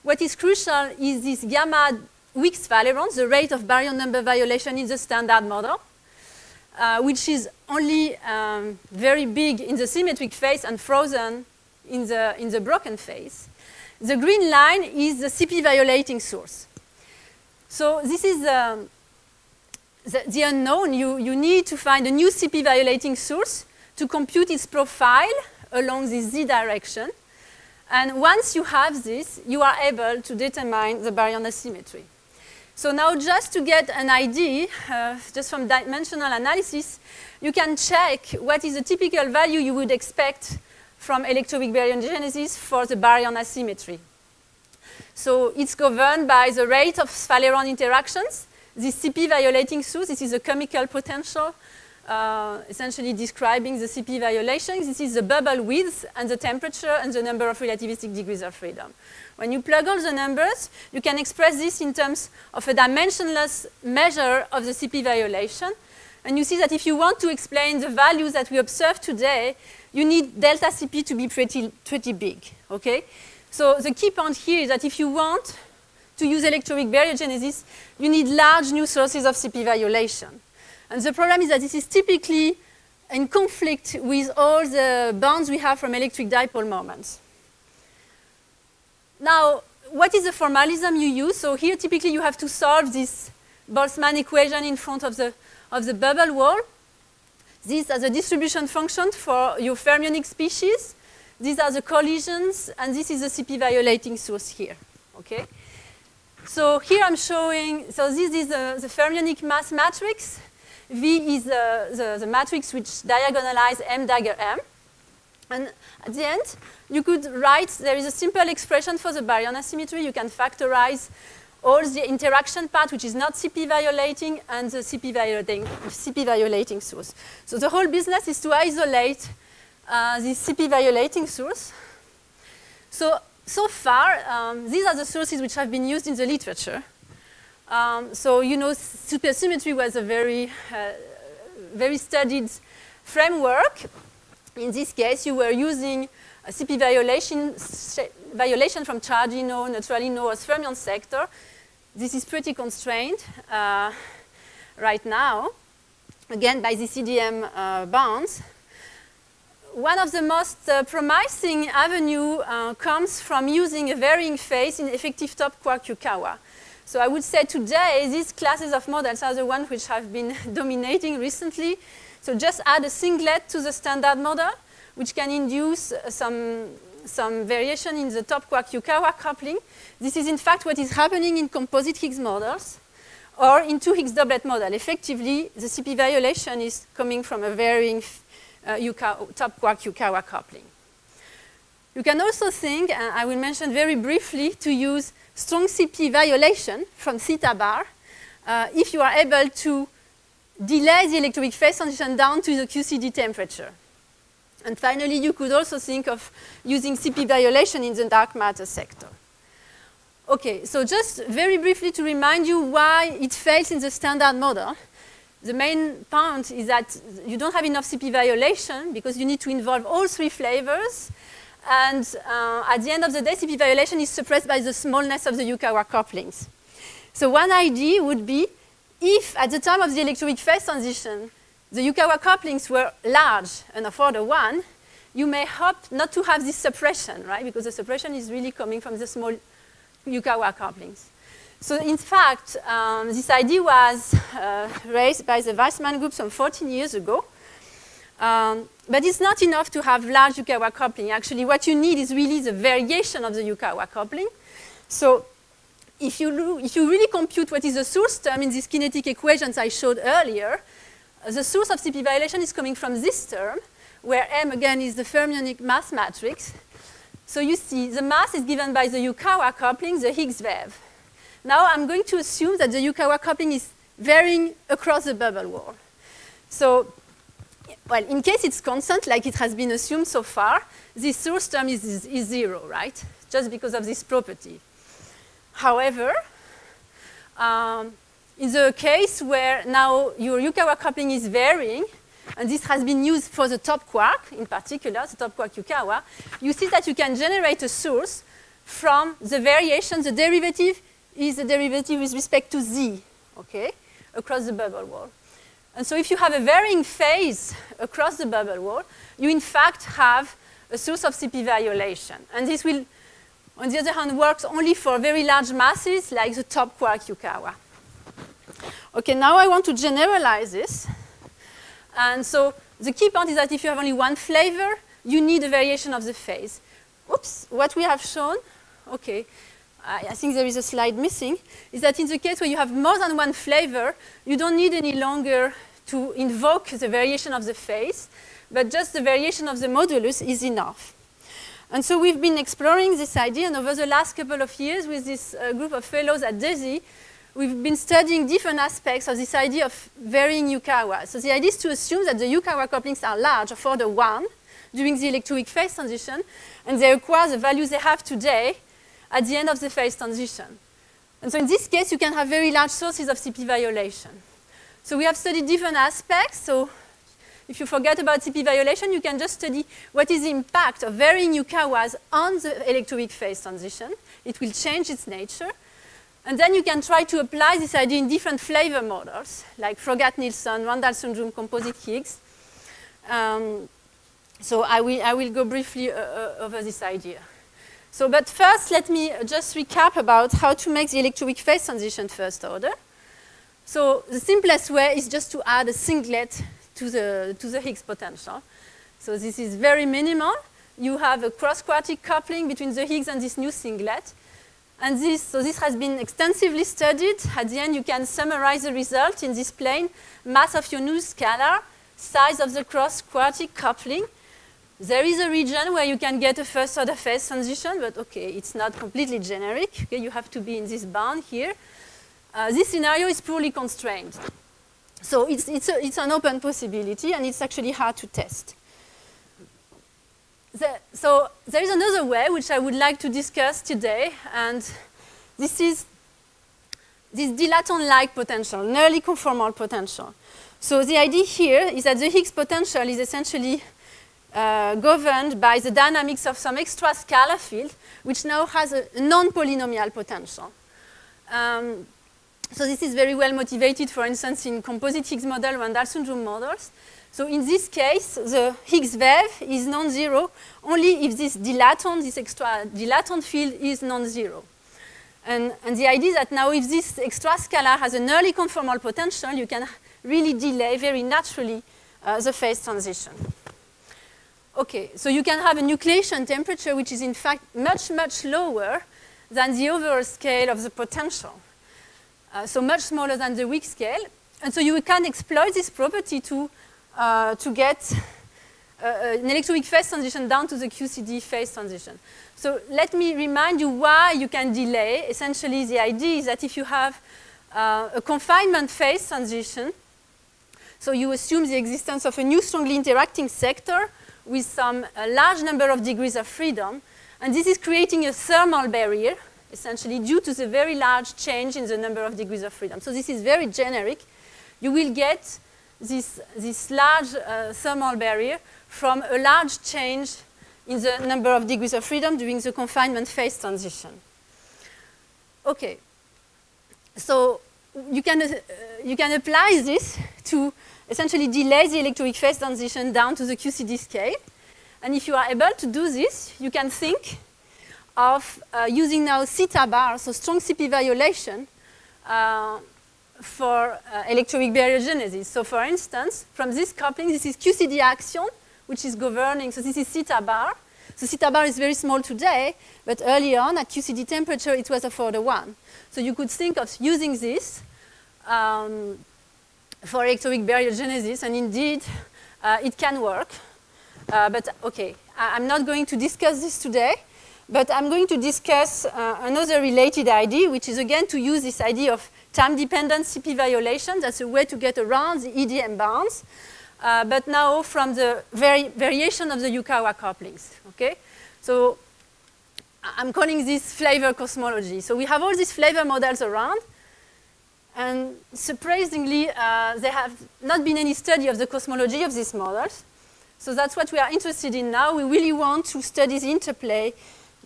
What is crucial is this gamma weak sphalerons, the rate of baryon number violation in the standard model, which is only very big in the symmetric phase and frozen in the broken phase. The green line is the CP violating source. So this is the unknown. You need to find a new CP violating source to compute its profile along the Z direction. And once you have this, you are able to determine the baryon asymmetry. So now just to get an idea, just from dimensional analysis, you can check what is the typical value you would expect from electroweak baryogenesis for the baryon asymmetry. So it's governed by the rate of Phaleron interactions. This CP violating source, this is a chemical potential, essentially describing the CP violation. This is the bubble width and the temperature and the number of relativistic degrees of freedom. When you plug all the numbers, you can express this in terms of a dimensionless measure of the CP violation. And you see that if you want to explain the values that we observe today, you need delta CP to be pretty big, okay? So the key point here is that if you want to use electroweak baryogenesis, you need large new sources of CP violation. And the problem is that this is typically in conflict with all the bounds we have from electric dipole moments. Now, what is the formalism you use? So here, typically, you have to solve this Boltzmann equation in front of the bubble wall. These are the distribution function for your fermionic species. These are the collisions, and this is the CP violating source here, okay? So here I'm showing, so this is the fermionic mass matrix. V is the matrix which diagonalizes M dagger M. And at the end, you could write, there is a simple expression for the baryon asymmetry. You can factorize all the interaction part, which is not CP violating, and the CP violating source. So the whole business is to isolate this CP violating source. So far, these are the sources which have been used in the literature. So you know, supersymmetry was a very studied framework. In this case, you were using a CP violation from chargino, neutralino, or fermion sector. This is pretty constrained right now, again, by the CDM bounds. One of the most promising avenue comes from using a varying phase in effective top quark Yukawa. So I would say today, these classes of models are the ones which have been dominating recently. So just add a singlet to the standard model, which can induce some variation in the top quark Yukawa coupling. This is in fact what is happening in composite Higgs models or in two Higgs doublet model. Effectively, the CP violation is coming from a varying top quark Yukawa coupling. You can also think, and I will mention very briefly, to use strong CP violation from theta bar if you are able to delay the electroweak phase transition down to the QCD temperature. And finally, you could also think of using CP violation in the dark matter sector. Okay, so just very briefly to remind you why it fails in the standard model. The main point is that you don't have enough CP violation because you need to involve all three flavors. And at the end of the day, CP violation is suppressed by the smallness of the Yukawa couplings. So one idea would be if at the time of the electroweak phase transition, the Yukawa couplings were large enough order 1, you may hope not to have this suppression, right? Because the suppression is really coming from the small Yukawa couplings. So in fact, this idea was raised by the Weissman group some 14 years ago. But it's not enough to have large Yukawa coupling. Actually, what you need is really the variation of the Yukawa coupling. So if you really compute what is the source term in these kinetic equations I showed earlier, the source of CP violation is coming from this term, where M, again, is the fermionic mass matrix. So you see, the mass is given by the Yukawa coupling, the Higgs wave. Now I'm going to assume that the Yukawa coupling is varying across the bubble wall. So, well, in case it's constant, like it has been assumed so far, this source term is 0, right? Just because of this property. However, in the case where now your Yukawa coupling is varying, and this has been used for the top quark, in particular, the top quark Yukawa, you see that you can generate a source from the variation, the derivative is the derivative with respect to z, okay, across the bubble wall. And so if you have a varying phase across the bubble wall, you in fact have a source of CP violation. And this will, on the other hand, works only for very large masses like the top quark Yukawa. Okay, now I want to generalize this. And so the key point is that if you have only one flavor, you need a variation of the phase. Oops, what we have shown, okay, I think there is a slide missing, is that in the case where you have more than one flavor, you don't need any longer to invoke the variation of the phase, but just the variation of the modulus is enough. And so we've been exploring this idea, and over the last couple of years with this group of fellows at DESY, we've been studying different aspects of this idea of varying Yukawa. So the idea is to assume that the Yukawa couplings are large for the 1 during the electroweak phase transition, and they acquire the values they have today at the end of the phase transition. And so in this case, you can have very large sources of CP violation. So we have studied different aspects. So if you forget about CP violation, you can just study what is the impact of varying Yukawas on the electroweak phase transition. It will change its nature. And then you can try to apply this idea in different flavor models, like Frogat-Nielsen, Randall-Sundrum, composite Higgs. So I will go briefly over this idea. So, but first, let me just recap about how to make the electroweak phase transition first order. So the simplest way is just to add a singlet to the Higgs potential. So this is very minimal. You have a cross-quartic coupling between the Higgs and this new singlet. And this has been extensively studied. At the end, you can summarize the result in this plane: mass of your new scalar, size of the cross-quartic coupling. There is a region where you can get a first-order phase transition, but okay, it's not completely generic. Okay, you have to be in this bound here. This scenario is poorly constrained. So it's an open possibility, and it's actually hard to test. So there is another way which I would like to discuss today, and this is this dilaton-like potential, nearly conformal potential. So the idea here is that the Higgs potential is essentially governed by the dynamics of some extra scalar field, which now has a non-polynomial potential. So this is very well motivated, for instance, in composite Higgs model, Randall-Sundrum models. So in this case, the Higgs wave is non-zero only if this dilaton, this extra dilaton field is non-zero. And the idea is that now if this extra scalar has an early conformal potential, you can really delay very naturally the phase transition. Okay, so you can have a nucleation temperature which is in fact much, much lower than the overall scale of the potential. So much smaller than the weak scale. And so you can exploit this property to get an electroweak phase transition down to the QCD phase transition. So let me remind you why you can delay. Essentially, the idea is that if you have a confinement phase transition, so you assume the existence of a new strongly interacting sector with some large number of degrees of freedom, and this is creating a thermal barrier, essentially due to the very large change in the number of degrees of freedom. So this is very generic. You will get this large thermal barrier from a large change in the number of degrees of freedom during the confinement phase transition. Okay, so you can apply this to essentially delay the electroweak phase transition down to the QCD scale. And if you are able to do this, you can think of using now theta bar, so strong CP violation, for electroweak barrier. So for instance, from this coupling, this is QCD axion, which is governing. So this is theta bar. So theta bar is very small today, but early on at QCD temperature, it was a 4:1. So you could think of using this for electroweak barriogenesis, and indeed, it can work. But okay, I'm not going to discuss this today, but I'm going to discuss another related idea, which is again to use this idea of time-dependent CP violation. That's a way to get around the EDM bounds, but now from the variation of the Yukawa couplings. Okay, so I'm calling this flavor cosmology. So we have all these flavor models around, and surprisingly, there have not been any study of the cosmology of these models. So that's what we are interested in now. We really want to study the interplay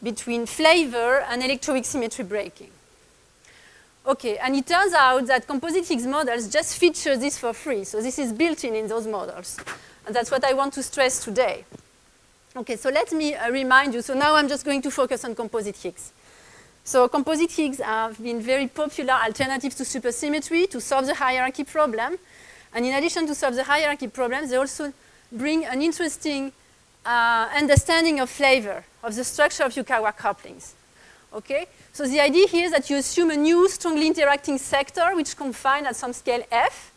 between flavor and electroweak symmetry breaking. Okay, and it turns out that composite Higgs models just feature this for free. So this is built in those models. And that's what I want to stress today. Okay, so let me remind you. So now I'm just going to focus on composite Higgs. So composite Higgs have been very popular alternatives to supersymmetry to solve the hierarchy problem. And in addition to solve the hierarchy problem, they also bring an interesting understanding of flavor, of the structure of Yukawa couplings. Okay? So the idea here is that you assume a new strongly interacting sector which confined at some scale f,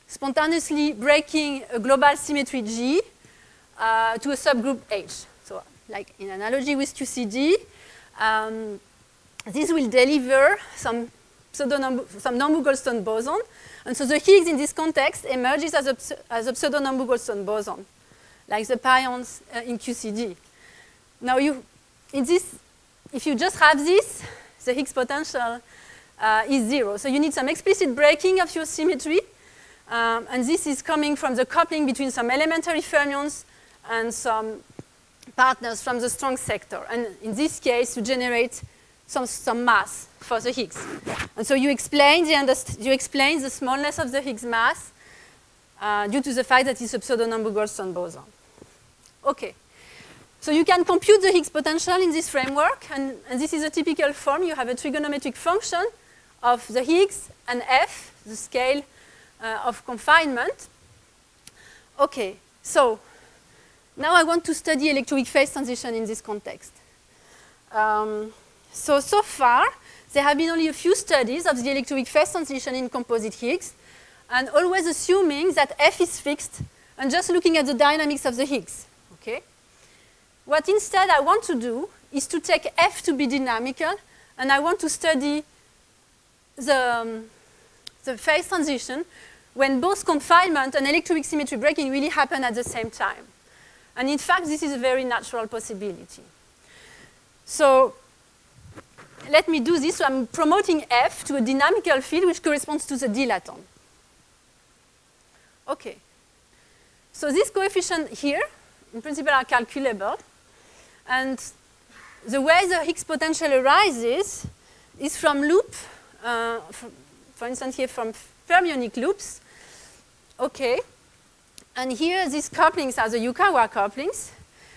spontaneously breaking a global symmetry G to a subgroup H. So like in analogy with QCD, this will deliver some Nambu-Goldstone boson. And so the Higgs in this context emerges as a pseudo-Nambu-Goldstone boson, like the pions in QCD. Now, if you just have this, the Higgs potential is 0. So you need some explicit breaking of your symmetry. And this is coming from the coupling between some elementary fermions and some partners from the strong sector. And in this case, you generate some mass for the Higgs. And so you explain the smallness of the Higgs mass due to the fact that it's a pseudo-Nambu-Goldstone boson. Okay. So you can compute the Higgs potential in this framework, and this is a typical form. You have a trigonometric function of the Higgs and f, the scale of confinement. Okay, so now I want to study electroweak phase transition in this context. So far, there have been only a few studies of the electroweak phase transition in composite Higgs, and always assuming that f is fixed and just looking at the dynamics of the Higgs. Okay? What instead I want to do is to take f to be dynamical, and I want to study the phase transition when both confinement and electroweak symmetry breaking really happen at the same time. And in fact, this is a very natural possibility. So let me do this. So I'm promoting f to a dynamical field which corresponds to the dilaton. Okay. So this coefficient here, in principle, are calculable. And the way the Higgs potential arises is from loop, for instance, here from fermionic loops. Okay. And here, these couplings are the Yukawa couplings,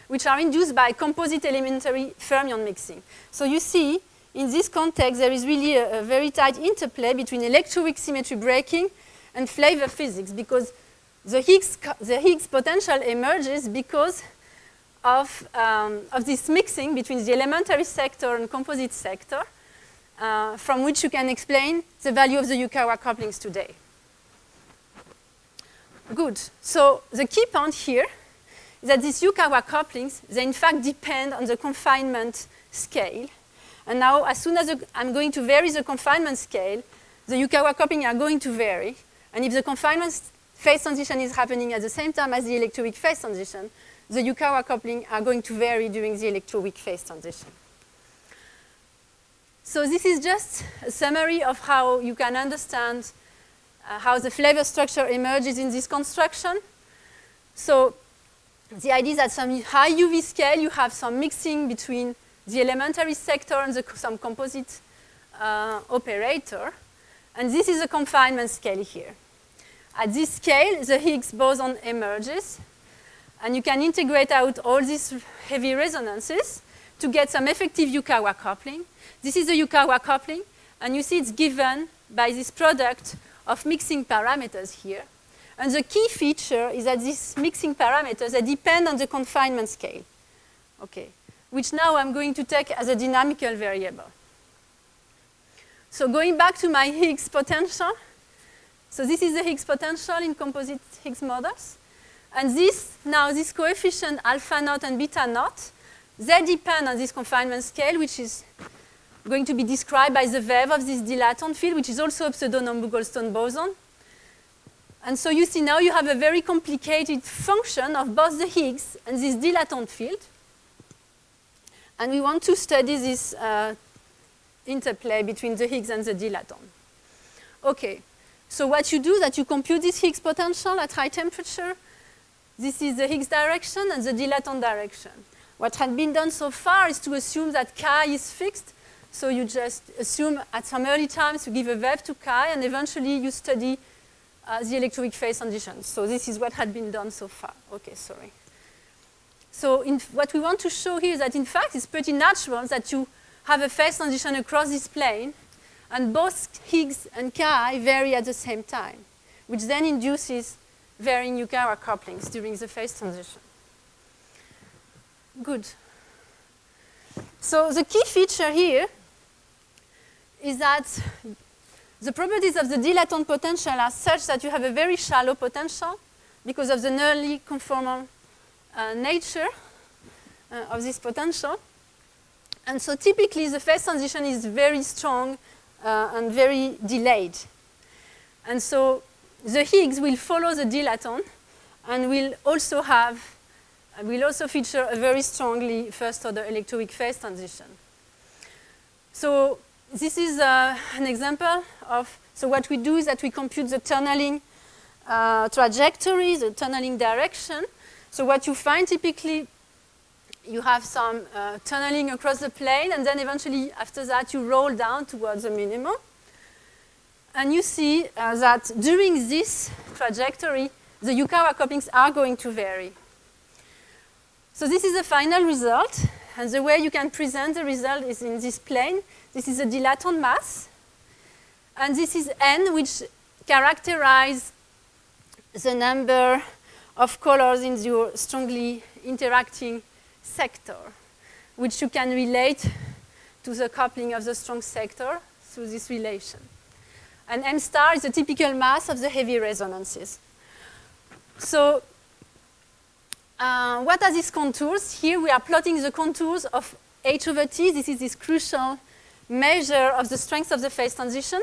which are induced by composite elementary fermion mixing. So you see, in this context, there is really a very tight interplay between electroweak symmetry breaking and flavor physics, because the Higgs potential emerges because of this mixing between the elementary sector and composite sector, from which you can explain the value of the Yukawa couplings today. Good. So the key point here is that these Yukawa couplings, they in fact depend on the confinement scale. And now, as soon as I'm going to vary the confinement scale, the Yukawa coupling are going to vary. And if the confinement phase transition is happening at the same time as the electroweak phase transition, the Yukawa coupling are going to vary during the electroweak phase transition. So this is just a summary of how you can understand how the flavor structure emerges in this construction. So the idea is that some high UV scale, you have some mixing between the elementary sector and some composite operator. And this is a confinement scale here. At this scale, the Higgs boson emerges. And you can integrate out all these heavy resonances to get some effective Yukawa coupling. This is the Yukawa coupling. And you see it's given by this product of mixing parameters here. And the key feature is that these mixing parameters, they depend on the confinement scale, okay, which now I'm going to take as a dynamical variable. So going back to my Higgs potential, so this is the Higgs potential in composite Higgs models. And this coefficient alpha naught and beta naught, they depend on this confinement scale, which is going to be described by the wave of this dilaton field, which is also a pseudo-Nambu-Goldstone boson. And so you see now you have a very complicated function of both the Higgs and this dilaton field. And we want to study this interplay between the Higgs and the dilaton. Okay, so what you do is that you compute this Higgs potential at high temperature. This is the Higgs direction and the dilaton direction. What had been done so far is to assume that chi is fixed So you just assume at some early times you give a wave to chi, and eventually you study the electroweak phase transitions. So this is what had been done so far. Okay, sorry. So what we want to show here is that, in fact, it's pretty natural that you have a phase transition across this plane, and both Higgs and chi vary at the same time, which then induces varying Yukawa couplings during the phase transition. Good. So the key feature here is that the properties of the dilaton potential are such that you have a very shallow potential because of the nearly conformal nature of this potential. And so typically the phase transition is very strong and very delayed. And so the Higgs will follow the dilaton and will also feature a very strongly first order electroweak phase transition. So this is an example of, so what we do is that we compute the tunneling trajectory, the tunneling direction. So what you find typically, you have some tunneling across the plane, and then eventually after that you roll down towards the minimum. And you see that during this trajectory, the Yukawa couplings are going to vary. So this is the final result, and the way you can present the result is in this plane. This is a dilaton mass, and this is n, which characterizes the number of colors in your strongly interacting sector, which you can relate to the coupling of the strong sector through this relation. And m star is the typical mass of the heavy resonances. So what are these contours? Here we are plotting the contours of h over t. This is this crucial measure of the strength of the phase transition.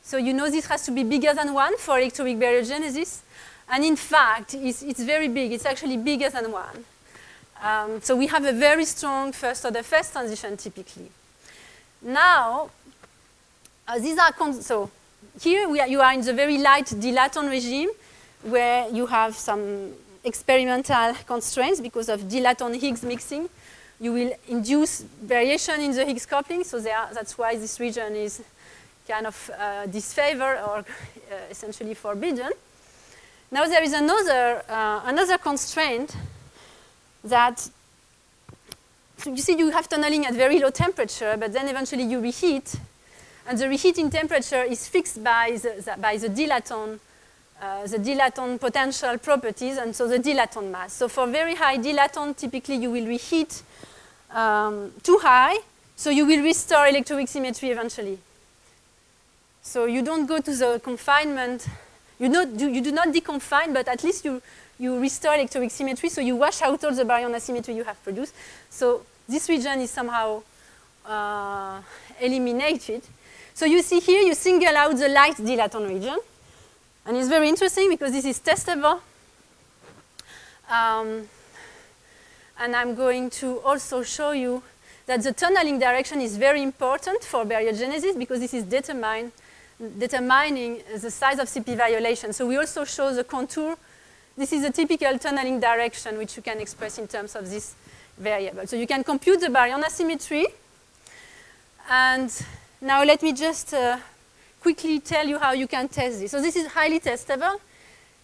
So you know this has to be bigger than 1 for electroweak baryogenesis. And in fact, it's very big. It's actually bigger than 1. So we have a very strong first order phase transition typically. Now, these are, so here you are in the very light dilaton regime where you have some experimental constraints because of dilaton-Higgs mixing. You will induce variation in the Higgs coupling, so that's why this region is kind of disfavored or essentially forbidden. Now there is another constraint that, so you see you have tunneling at very low temperature, but then eventually you reheat, and the reheating temperature is fixed by the dilaton potential properties, and so the dilaton mass. So for very high dilaton, typically you will reheat too high, so you will restore electroweak symmetry eventually. So you don't go to the confinement, you do not deconfine, but at least you restore electroweak symmetry, so you wash out all the baryon asymmetry you have produced. So this region is somehow eliminated. So you see here, you single out the light dilaton region. And it's very interesting because this is testable. And I'm going to also show that the tunneling direction is very important for baryogenesis because this is determining the size of CP violation. So we also show the contour. This is a typical tunneling direction which you can express in terms of this variable. So you can compute the baryon asymmetry. And now let me just quickly tell you how you can test this. So this is highly testable.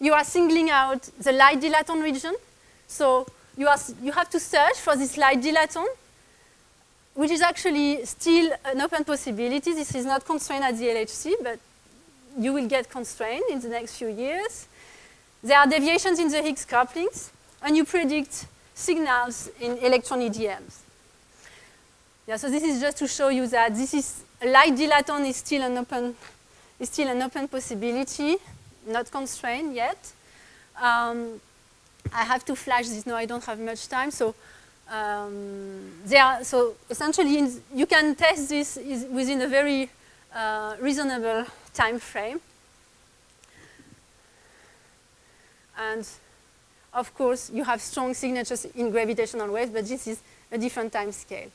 You are singling out the light dilaton region. So you have to search for this light dilaton, which is actually still an open possibility. This is not constrained at the LHC, but you will get constrained in the next few years. There are deviations in the Higgs couplings, and you predict signals in electron EDMs. Yeah, so this is just to show you that this is light dilaton is still an open possibility, not constrained yet. I have to flash this. No, I don't have much time. So, so essentially, you can test this within a very reasonable time frame. And of course, you have strong signatures in gravitational waves, but this is a different time scale.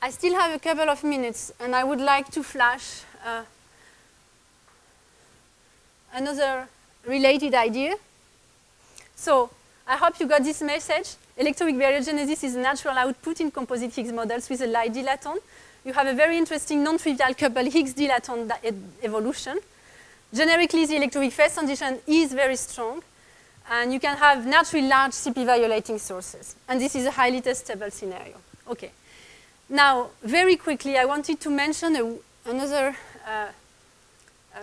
I still have a couple of minutes, and I would like to flash another related idea. So I hope you got this message. electroweak baryogenesis is a natural output in composite Higgs models with a light dilaton. You have a very interesting non-trivial couple Higgs dilaton evolution. Generically, the electroweak phase transition is very strong, and you can have naturally large CP violating sources. And this is a highly testable scenario. Okay. Now, very quickly, I wanted to mention another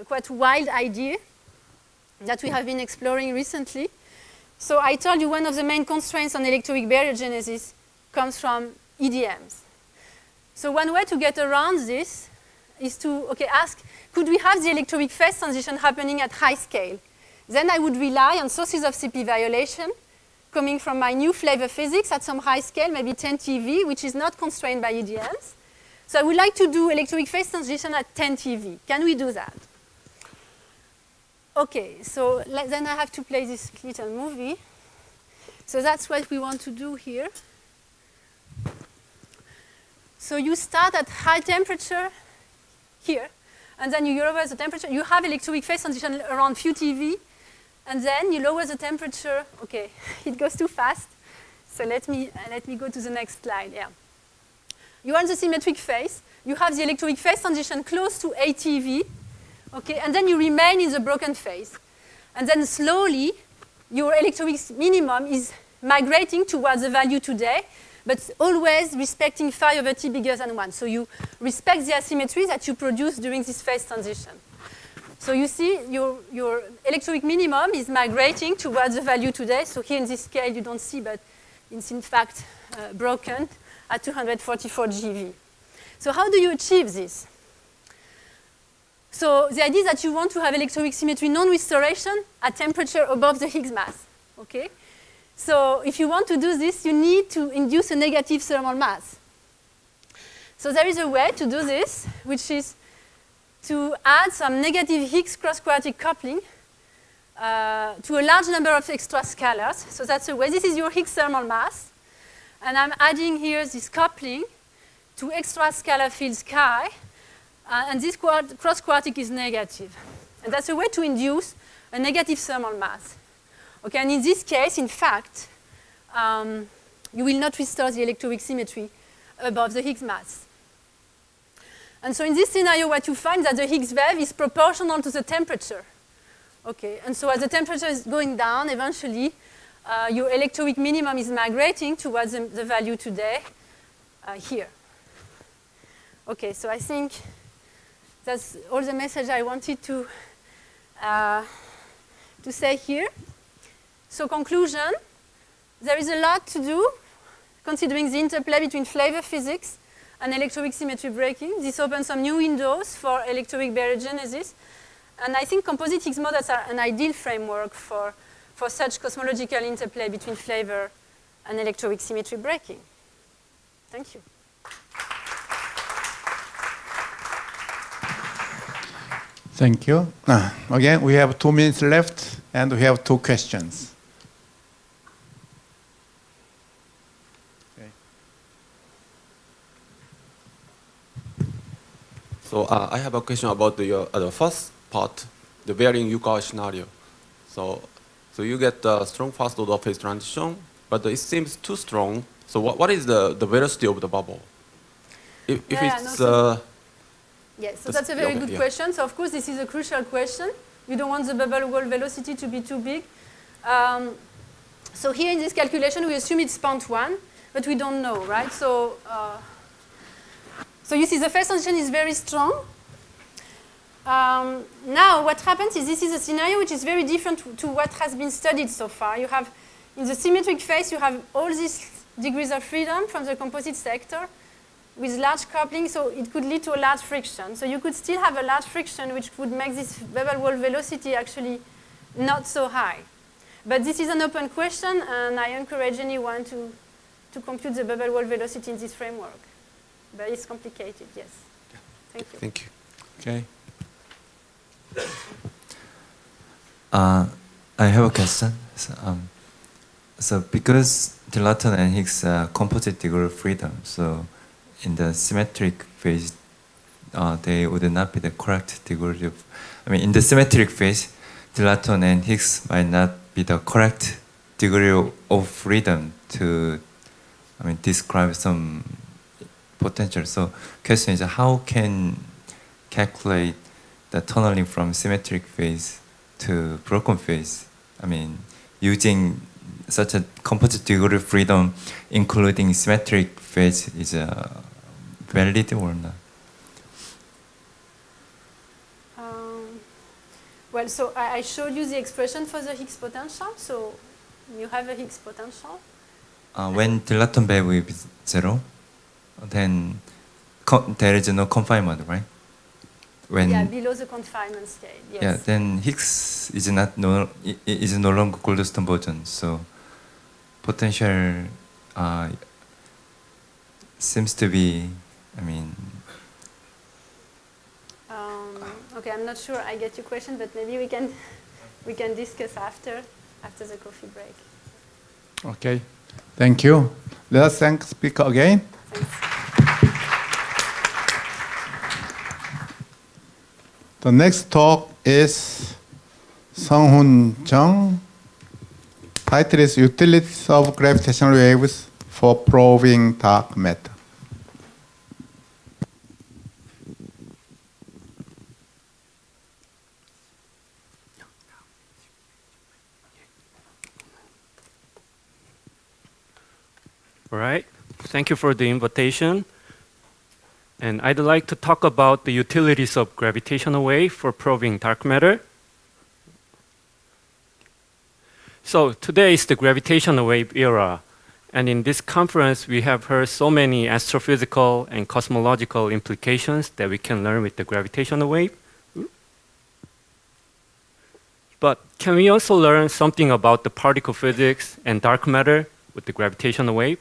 quite wild idea that we have been exploring recently. So I told you one of the main constraints on electroweak baryogenesis comes from EDMs. So one way to get around this is to ask, could we have the electroweak phase transition happening at high scale? Then I would rely on sources of CP violation coming from my new flavor physics at some high scale, maybe 10 TeV, which is not constrained by EDMs. So I would like to do electroweak phase transition at 10 TeV. Can we do that? Okay, so then I have to play this little movie. So that's what we want to do here. So you start at high temperature here, and then you lower the temperature. You have electroweak phase transition around few TeV, and then you lower the temperature. Okay, it goes too fast. So let me go to the next slide. Yeah. You are in the symmetric phase. You have the electroweak phase transition close to 8 TeV. Okay, and then you remain in the broken phase. And then slowly, your electroweak minimum is migrating towards the value today, but always respecting phi over t bigger than 1. So you respect the asymmetry that you produce during this phase transition. So you see your electroweak minimum is migrating towards the value today. So here in this scale, you don't see, but it's in fact broken at 244 GeV. So how do you achieve this? So the idea is that you want to have electroweak symmetry non-restoration at temperature above the Higgs mass. Okay? So if you want to do this, you need to induce a negative thermal mass. So there is a way to do this, which is to add some negative Higgs cross-quartic coupling to a large number of extra scalars. So that's a way. This is your Higgs thermal mass. And I'm adding here this coupling to extra scalar fields chi. And this cross-quartic is negative. And that's a way to induce a negative thermal mass. Okay, and in this case, in fact, you will not restore the electroweak symmetry above the Higgs mass. And so in this scenario, what you find is that the Higgs wave is proportional to the temperature. Okay, and so as the temperature is going down, eventually, your electroweak minimum is migrating towards the value today here. Okay, so I think that's all the message I wanted to say here. So conclusion, there is a lot to do considering the interplay between flavor physics and electroweak symmetry breaking. This opens some new windows for electroweak baryogenesis. And I think composite Higgs models are an ideal framework for such cosmological interplay between flavor and electroweak symmetry breaking. Thank you. Thank you. Again, we have 2 minutes left, and we have 2 questions. Okay. So I have a question about the first part, the varying Yukawa scenario. So you get the strong fast order phase transition, but it seems too strong. So what is the velocity of the bubble? If it's yes, so that's a very good question. So of course, this is a crucial question. You don't want the bubble wall velocity to be too big. So here in this calculation, we assume it's 0.1, but we don't know, right? So you see the phase transition is very strong. Now what happens is this is a scenario which is very different to what has been studied so far. You have, in the symmetric phase, you have all these degrees of freedom from the composite sector with large coupling, so it could lead to a large friction. So you could still have a large friction which would make this bubble wall velocity actually not so high. But this is an open question, and I encourage anyone to compute the bubble wall velocity in this framework. But it's complicated, yes. Thank you. Thank you. Okay. I have a question. So because dilaton and Higgs are composite degree of freedom, so in the symmetric phase, they would not be the correct degree of, in the symmetric phase, dilaton and Higgs might not be the correct degree of freedom to, describe some potential. So question is, how can calculate the tunneling from symmetric phase to broken phase? Using such a composite degree of freedom, including symmetric phase, is valid or not? Well, so I showed you the expression for the Higgs potential. So you have a Higgs potential. When dilaton wave is 0, then there is no confinement, right? Yeah, below the confinement scale. Yes. Yeah, then Higgs is no longer Goldstone boson. So potential seems to be, Okay, I'm not sure I get your question, but maybe we can discuss after the coffee break. Okay, thank you. Let us thank speaker again. Thanks. The next talk is Sunghoon Jung. Title is Utilities of Gravitational Waves for Probing Dark Matter. All right, thank you for the invitation. And I'd like to talk about the utilities of gravitational wave for probing dark matter. So today is the gravitational wave era. And in this conference, we have heard so many astrophysical and cosmological implications that we can learn with the gravitational wave. But can we also learn something about the particle physics and dark matter with the gravitational wave?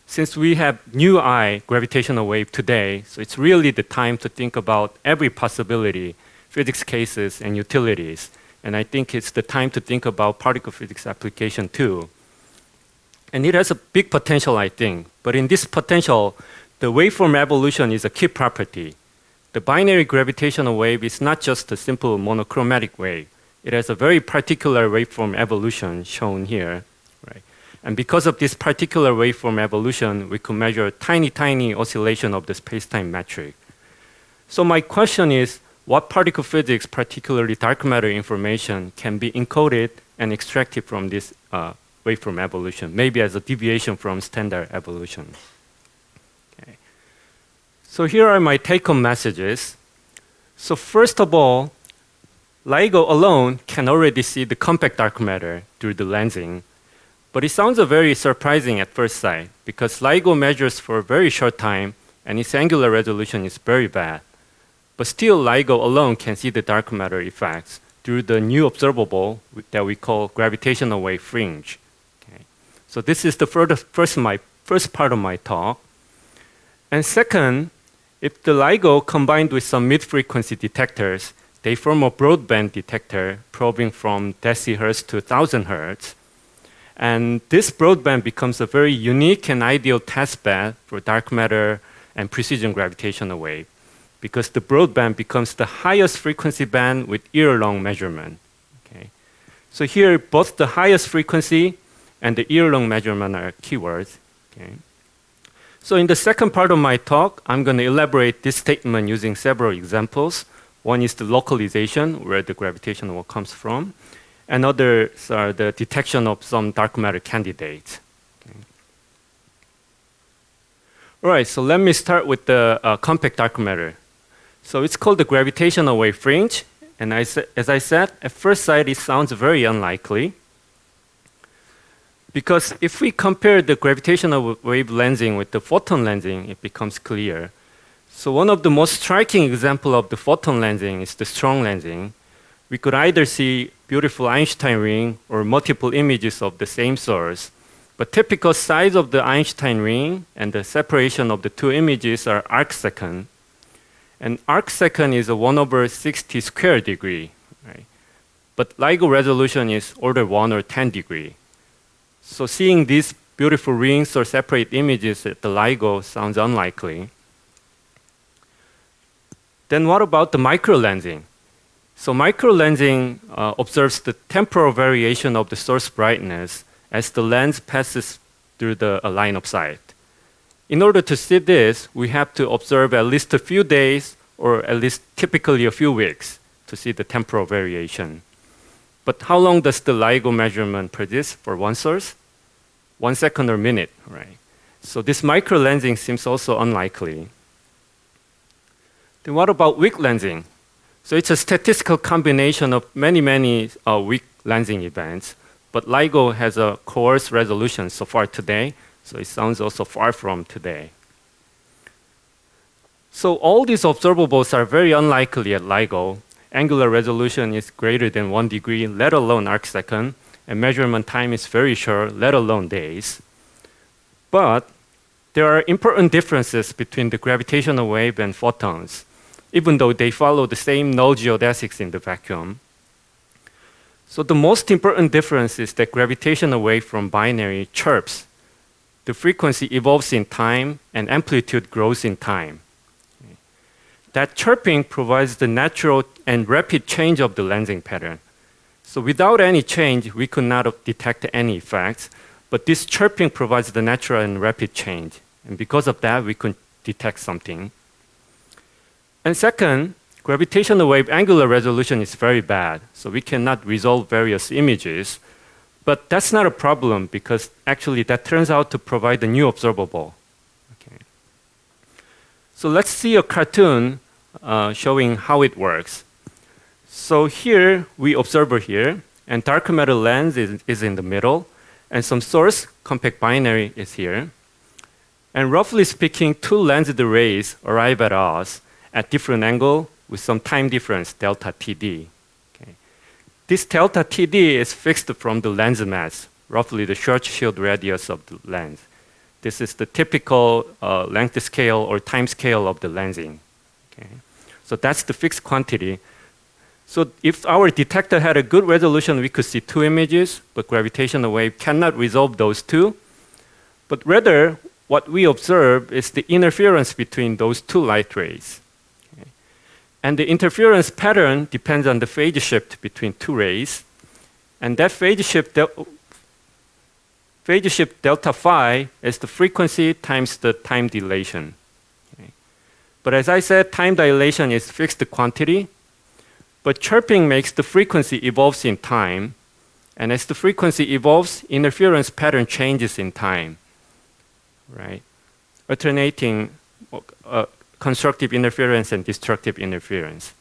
Since we have new eye gravitational wave today, so it's really the time to think about every possibility, physics cases and utilities. And I think it's the time to think about particle physics application too. And it has a big potential, I think. But in this potential, the waveform evolution is a key property. The binary gravitational wave is not just a simple monochromatic wave. It has a very particular waveform evolution shown here. Right? And because of this particular waveform evolution, we could measure tiny, tiny oscillation of the space-time metric. So my question is, what particle physics, particularly dark matter information, can be encoded and extracted from this waveform evolution, maybe as a deviation from standard evolution? Okay. So here are my take-home messages. So first of all, LIGO alone can already see the compact dark matter through the lensing. But it sounds very surprising at first sight, because LIGO measures for a very short time, and its angular resolution is very bad. But still, LIGO alone can see the dark matter effects through the new observable that we call gravitational wave fringe. Okay. So this is the first part of my talk. And second, if the LIGO combined with some mid-frequency detectors, they form a broadband detector probing from decihertz to 1000 hertz. And this broadband becomes a very unique and ideal testbed for dark matter and precision gravitational wave, because the broadband becomes the highest frequency band with year-long measurement. Okay. So here, both the highest frequency and the year-long measurement are keywords. Okay. So in the second part of my talk, I'm going to elaborate this statement using several examples. One is the localization, where the gravitational wave comes from. And others are the detection of some dark matter candidates. Okay. All right, so let me start with the compact dark matter. So it's called the gravitational wave fringe. And as I said, at first sight, it sounds very unlikely. Because if we compare the gravitational wave lensing with the photon lensing, it becomes clear. So one of the most striking examples of the photon lensing is the strong lensing. We could either see beautiful Einstein ring or multiple images of the same source. But typical size of the Einstein ring and the separation of the two images are arcsecond. And arcsecond is a 1/60 square degree. Right? But LIGO resolution is order 1 or 10 degree. So seeing these beautiful rings or separate images at the LIGO sounds unlikely. Then what about the microlensing? So microlensing observes the temporal variation of the source brightness as the lens passes through the line of sight. In order to see this, we have to observe at least a few days or at least typically a few weeks to see the temporal variation. But how long does the LIGO measurement produce for one source? 1 second or minute, right? So this micro-lensing seems also unlikely. Then what about weak lensing? So it's a statistical combination of many weak lensing events, but LIGO has a coarse resolution so far today, so it sounds also far from today. So all these observables are very unlikely at LIGO. Angular resolution is greater than 1 degree, let alone arcsecond, and measurement time is very short, let alone days. But there are important differences between the gravitational wave and photons, even though they follow the same null geodesics in the vacuum. So the most important difference is that gravitational wave from binary chirps. The frequency evolves in time and amplitude grows in time. That chirping provides the natural and rapid change of the lensing pattern. So without any change, we could not detect any effects, but this chirping provides the natural and rapid change. And because of that, we could detect something. And second, gravitational wave angular resolution is very bad, so we cannot resolve various images. But that's not a problem because actually that turns out to provide a new observable. Okay. So let's see a cartoon showing how it works. So here, we observer here, and dark matter lens is in the middle, and some source, compact binary, is here. And roughly speaking, two lensed rays arrive at us at different angle with some time difference, delta TD. Okay. This delta TD is fixed from the lens mass, roughly the Schwarzschild radius of the lens. This is the typical length scale or time scale of the lensing. Okay. So that's the fixed quantity. So if our detector had a good resolution, we could see two images, but gravitational wave cannot resolve those two. But rather, what we observe is the interference between those two light rays. Okay. And the interference pattern depends on the phase shift between two rays. And that phase shift delta phi is the frequency times the time dilation. Okay. But as I said, time dilation is fixed quantity. But chirping makes the frequency evolves in time. And as the frequency evolves, interference pattern changes in time. Right? Alternating constructive interference and destructive interference.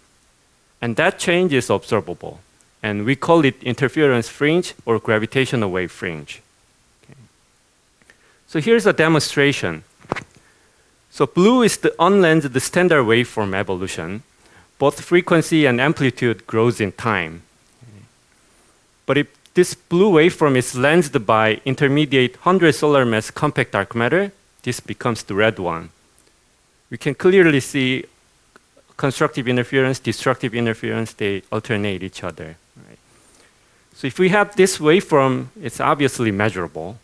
And that change is observable. And we call it interference fringe or gravitational wave fringe. Okay. So here's a demonstration. So blue is the unlensed standard waveform evolution. Both frequency and amplitude grows in time. Okay. But if this blue waveform is lensed by intermediate 100 solar mass compact dark matter, this becomes the red one. We can clearly see constructive interference, destructive interference, they alternate each other. Right? So if we have this waveform, it's obviously measurable.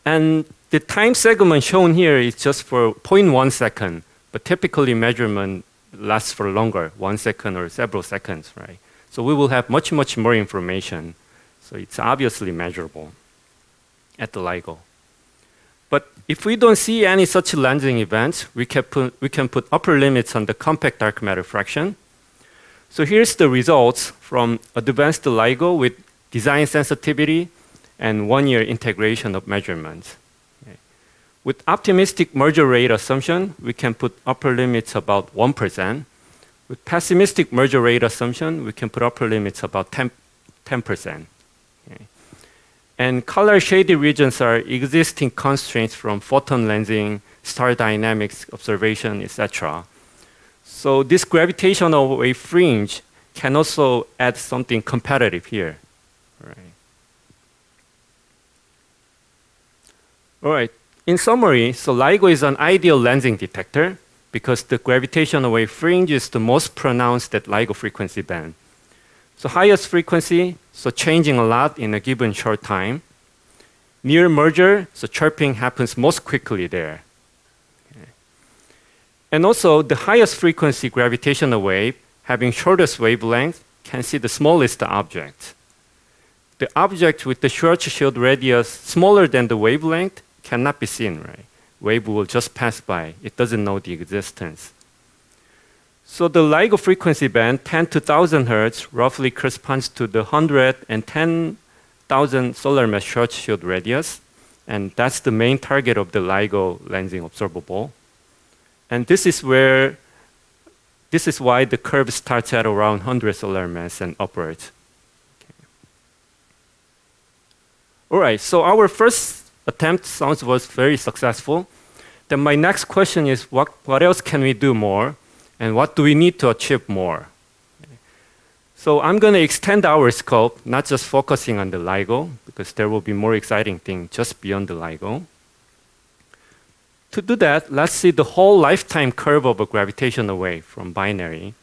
And the time segment shown here is just for 0.1 second, but typically measurement lasts for longer, 1 second or several seconds, right? So we will have much more information. So it's obviously measurable at the LIGO. But if we don't see any such lensing events, we can put upper limits on the compact dark matter fraction. So here's the results from advanced LIGO with design sensitivity and 1-year integration of measurements. Okay. With optimistic merger rate assumption, we can put upper limits about 1%. With pessimistic merger rate assumption, we can put upper limits about 10%. Okay. And color shaded regions are existing constraints from photon lensing, star dynamics observation, etc. So this gravitational wave fringe can also add something competitive here. Right. All right. In summary, so LIGO is an ideal lensing detector because the gravitational wave fringe is the most pronounced at LIGO frequency band. So highest frequency, so changing a lot in a given short time. Near merger, so chirping happens most quickly there. Okay. And also, the highest frequency gravitational wave, having shortest wavelength, can see the smallest object. the object with the Schwarzschild radius smaller than the wavelength cannot be seen, right? Wave will just pass by. It doesn't know the existence. So the LIGO frequency band, 10 to 1000 hertz, roughly corresponds to the 110,000 solar mass Schwarzschild radius. And that's the main target of the LIGO lensing observable. And this is why the curve starts at around 100 solar mass and upwards. Okay. All right, so our first attempt was very successful. Then my next question is, what else can we do more? And what do we need to achieve more? Okay. So I'm going to extend our scope, not just focusing on the LIGO, because there will be more exciting things just beyond the LIGO. To do that, let's see the whole lifetime curve of a gravitational wave from binary.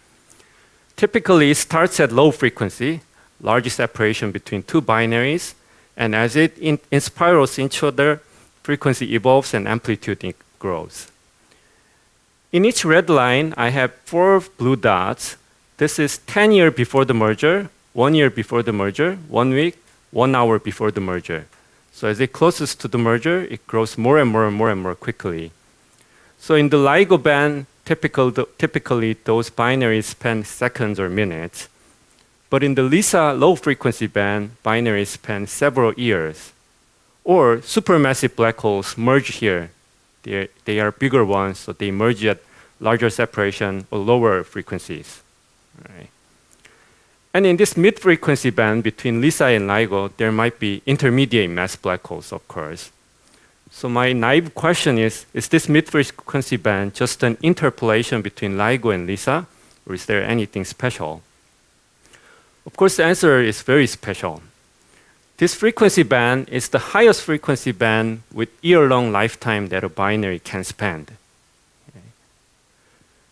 Typically, it starts at low frequency, large separation between two binaries, and as it spirals each other, frequency evolves and amplitude grows. In each red line, I have 4 blue dots. This is 10 years before the merger, 1 year before the merger, 1 week, 1 hour before the merger. So as it closes to the merger, it grows more and more and more and more quickly. So in the LIGO band, typically those binaries span seconds or minutes. But in the LISA low frequency band, binaries span several years. Or supermassive black holes merge here. They are bigger ones, so they merge at larger separation or lower frequencies. Right. And in this mid-frequency band between LISA and LIGO, there might be intermediate mass black holes, of course. So my naive question is this mid-frequency band just an interpolation between LIGO and LISA, or is there anything special? Of course, the answer is very special. This frequency band is the highest frequency band with year-long lifetime that a binary can span. Okay.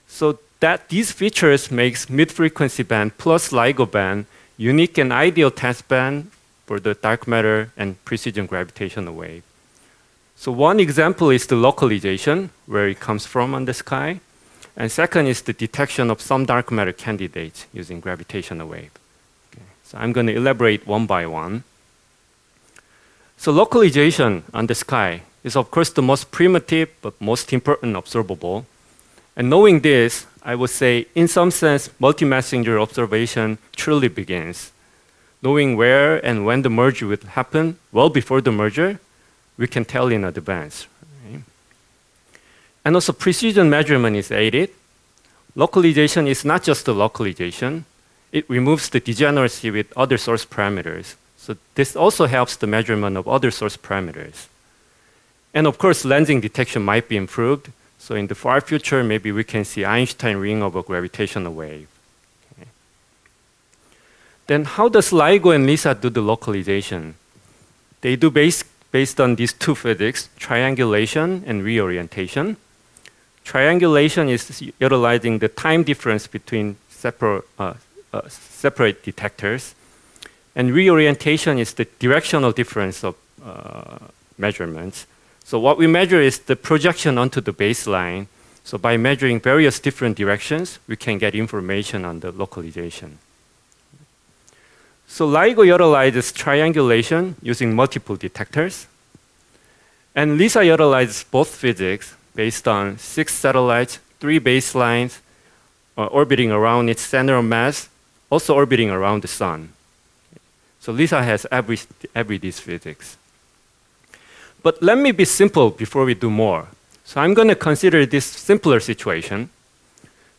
So these features makes mid-frequency band plus LIGO band unique and ideal test band for the dark matter and precision gravitational wave. So one example is the localization, where it comes from on the sky. And second is the detection of some dark matter candidates using gravitational wave. Okay. So I'm going to elaborate one by one. So localization on the sky is of course the most primitive but most important observable. And knowing this, I would say in some sense multi-messenger observation truly begins. Knowing where and when the merger will happen well before the merger, we can tell in advance. Right? And also precision measurement is aided. Localization is not just the localization. It removes the degeneracy with other source parameters. So this also helps the measurement of other source parameters. And of course, lensing detection might be improved. So in the far future, maybe we can see Einstein ring of a gravitational wave. Okay. Then how does LIGO and LISA do the localization? They do based on these two physics, triangulation and reorientation. Triangulation is utilizing the time difference between separate detectors. And reorientation is the directional difference of measurements. So what we measure is the projection onto the baseline. So by measuring various different directions, we can get information on the localization. So LIGO utilizes triangulation using multiple detectors. And LISA utilizes both physics based on 6 satellites, 3 baselines, orbiting around its center of mass, also orbiting around the sun. So LISA has every these physics. But let me be simple before we do more. So I'm going to consider this simpler situation.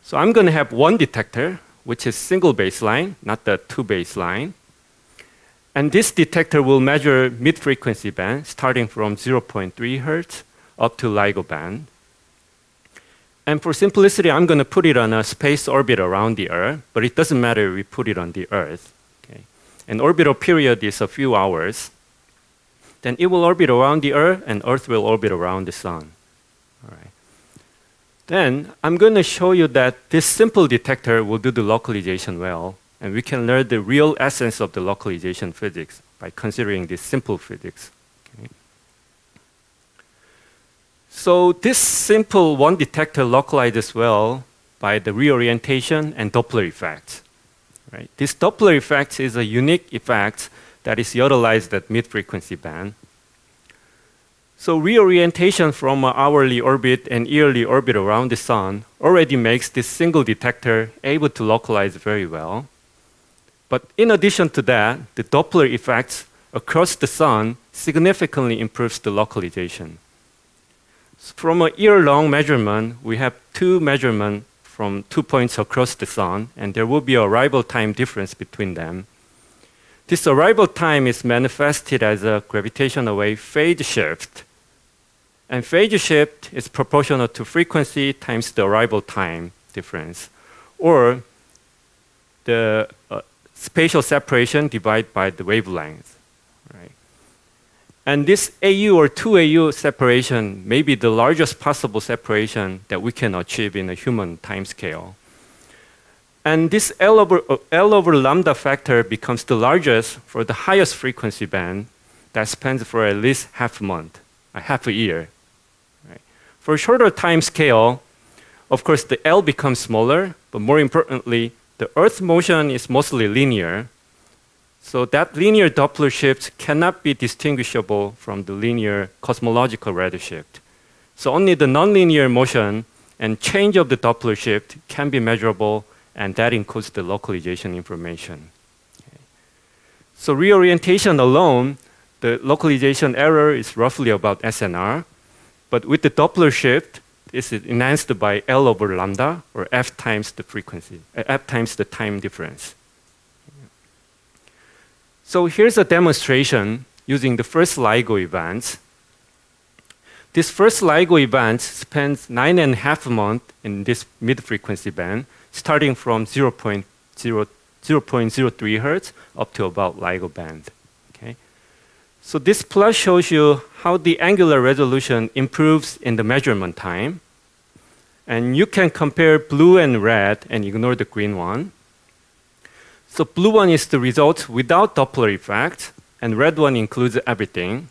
So I'm going to have one detector, which is single baseline, not the 2 baseline. And this detector will measure mid-frequency band, starting from 0.3 hertz up to LIGO band. And for simplicity, I'm going to put it on a space orbit around the Earth, but it doesn't matter if we put it on the Earth. Okay. An orbital period is a few hours. Then it will orbit around the Earth, and Earth will orbit around the Sun. All right. Then I'm going to show you that this simple detector will do the localization well, and we can learn the real essence of the localization physics by considering this simple physics. Okay. So this simple one detector localizes well by the reorientation and Doppler effect. Right? This Doppler effect is a unique effect that is utilized at mid-frequency band. So reorientation from an hourly orbit and yearly orbit around the sun already makes this single detector able to localize very well. But in addition to that, the Doppler effects across the sun significantly improves the localization. So from a year-long measurement, we have two measurements from 2 points across the sun, and there will be a arrival time difference between them. This arrival time is manifested as a gravitational wave phase shift. And phase shift is proportional to frequency times the arrival time difference, or the spatial separation divided by the wavelength. Right? And this AU or 2AU separation may be the largest possible separation that we can achieve in a human timescale. And this L over lambda factor becomes the largest for the highest frequency band that spans for at least half a year. Right? For a shorter time scale, of course, the L becomes smaller, but more importantly, the Earth's motion is mostly linear. So that linear Doppler shift cannot be distinguishable from the linear cosmological redshift. So only the nonlinear motion and change of the Doppler shift can be measurable, and that includes the localization information. Okay. So reorientation alone, the localization error is roughly about SNR, but with the Doppler shift, this is enhanced by L over lambda, or F times the frequency, F times the time difference. So here's a demonstration using the first LIGO events. This first LIGO event spans 9.5 months in this mid-frequency band, starting from 0.03 hertz up to about LIGO band. Okay? So this plot shows you how the angular resolution improves in the measurement time. And you can compare blue and red and ignore the green one. So blue one is the result without Doppler effect, and red one includes everything.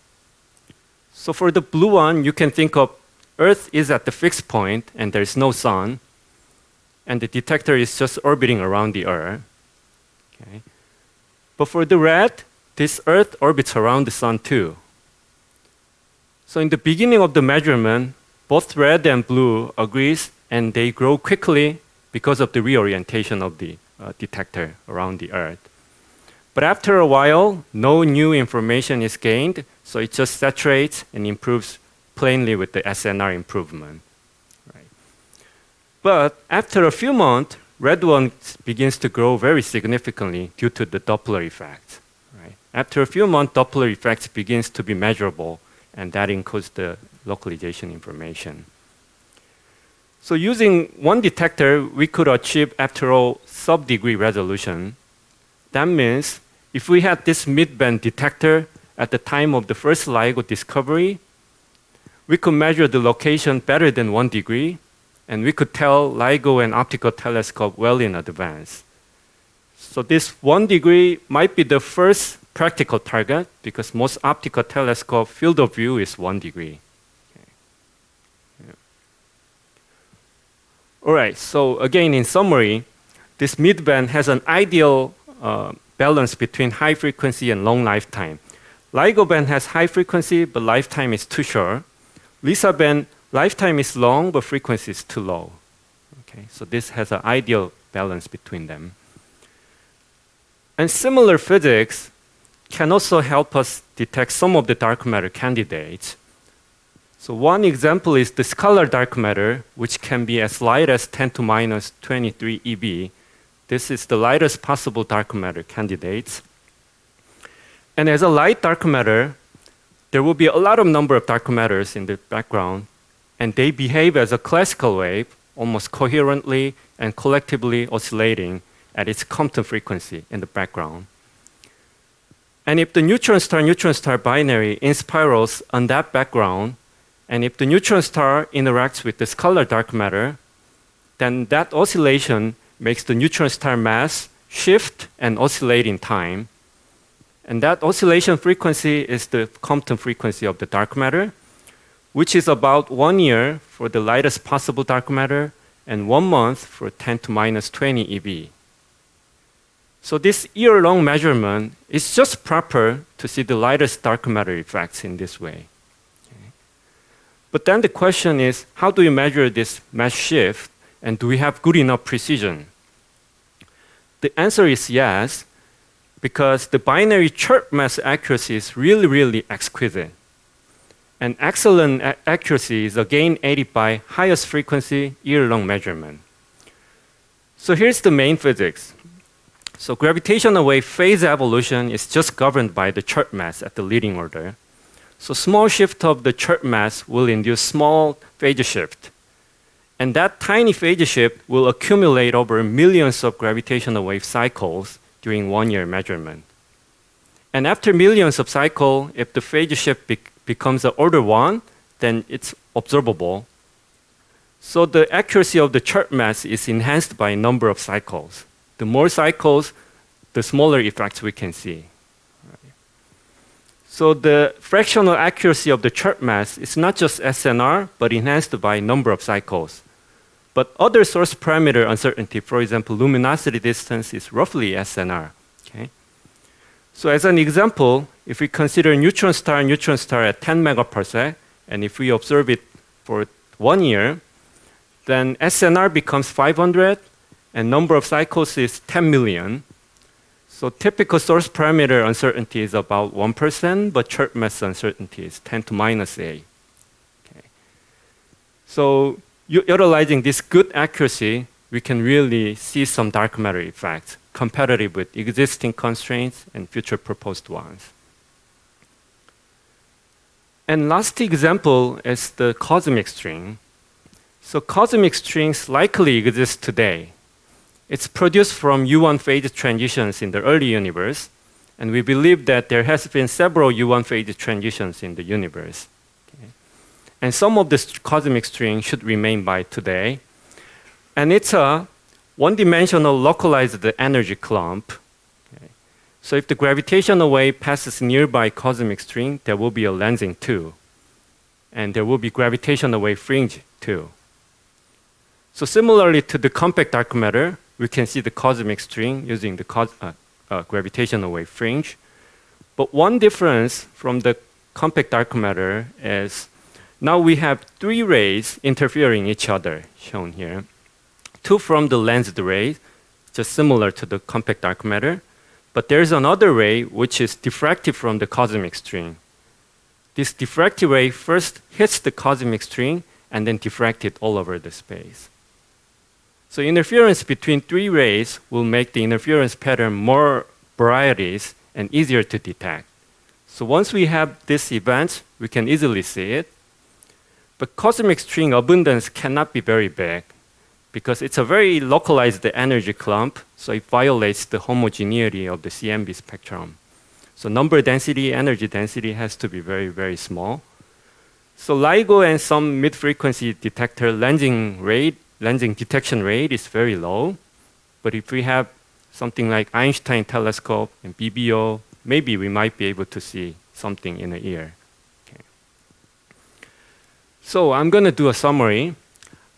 So for the blue one, you can think of Earth is at the fixed point and there's no sun, and the detector is just orbiting around the Earth. Okay. But for the red, this Earth orbits around the sun too. So in the beginning of the measurement, both red and blue agrees, and they grow quickly because of the reorientation of the detector around the Earth. But after a while, no new information is gained, so it just saturates and improves plainly with the SNR improvement. Right. But after a few months, red one begins to grow very significantly due to the Doppler effect. Right. After a few months, Doppler effect begins to be measurable, and that includes the localization information. So using one detector, we could achieve, after all, sub-degree resolution. That means if we had this mid-band detector at the time of the first LIGO discovery, we could measure the location better than 1 degree, and we could tell LIGO and optical telescope well in advance. So this 1 degree might be the first practical target, because most optical telescope field of view is 1 degree. All right, so again, in summary, this midband has an ideal balance between high frequency and long lifetime. LIGO band has high frequency, but lifetime is too short. LISA band, lifetime is long, but frequency is too low. Okay, so this has an ideal balance between them. And similar physics can also help us detect some of the dark matter candidates. So one example is the scalar dark matter, which can be as light as 10 to minus 23 eV. This is the lightest possible dark matter candidates. And as a light dark matter, there will be a lot of number of dark matters in the background, and they behave as a classical wave, almost coherently and collectively oscillating at its Compton frequency in the background. And if the neutron star binary inspirals on that background, and if the neutron star interacts with the scalar dark matter, then that oscillation makes the neutron star mass shift and oscillate in time. And that oscillation frequency is the Compton frequency of the dark matter, which is about 1 year for the lightest possible dark matter and 1 month for 10 to minus 20 eV. So this year-long measurement is just proper to see the lightest dark matter effects in this way. Okay. But then the question is, how do you measure this mass shift, and do we have good enough precision? The answer is yes, because the binary chirp mass accuracy is really, really exquisite. And excellent accuracy is again aided by highest frequency year-long measurement. So here's the main physics. So gravitational wave phase evolution is just governed by the chirp mass at the leading order. So small shift of the chirp mass will induce small phase shift. And that tiny phase shift will accumulate over millions of gravitational wave cycles during 1 year measurement. And after millions of cycles, if the phase shift becomes an order 1, then it's observable. So the accuracy of the chirp mass is enhanced by number of cycles. The more cycles, the smaller effects we can see. So the fractional accuracy of the chirp mass is not just SNR, but enhanced by number of cycles. But other source parameter uncertainty, for example, luminosity distance, is roughly SNR. Okay? So as an example, if we consider neutron star at 10 megaparsec, and if we observe it for 1 year, then SNR becomes 500, and number of cycles is 10 million. So typical source parameter uncertainty is about 1%, but chirp mass uncertainty is 10 to minus A. Okay. So utilizing this good accuracy, we can really see some dark matter effects competitive with existing constraints and future proposed ones. And last example is the cosmic string. So cosmic strings likely exist today. It's produced from U1 phase transitions in the early universe, and we believe that there has been several U1 phase transitions in the universe. Okay. And some of this cosmic string should remain by today. And it's a one-dimensional localized energy clump. Okay. So if the gravitational wave passes nearby cosmic string, there will be a lensing too. And there will be gravitational wave fringe too. So similarly to the compact dark matter, we can see the cosmic string using the gravitational wave fringe. But one difference from the compact dark matter is now we have 3 rays interfering each other, shown here. 2 from the lensed ray, just similar to the compact dark matter. But there's another ray which is diffracted from the cosmic string. This diffracted ray first hits the cosmic string and then diffracted all over the space. So interference between 3 rays will make the interference pattern more varieties and easier to detect. So once we have this event, we can easily see it. But cosmic string abundance cannot be very big because it's a very localized energy clump, so it violates the homogeneity of the CMB spectrum. So number density, energy density has to be very, very small. So LIGO and some mid-frequency detector lensing detection rate is very low. But if we have something like Einstein telescope and BBO, maybe we might be able to see something in a year. Okay. So I'm going to do a summary.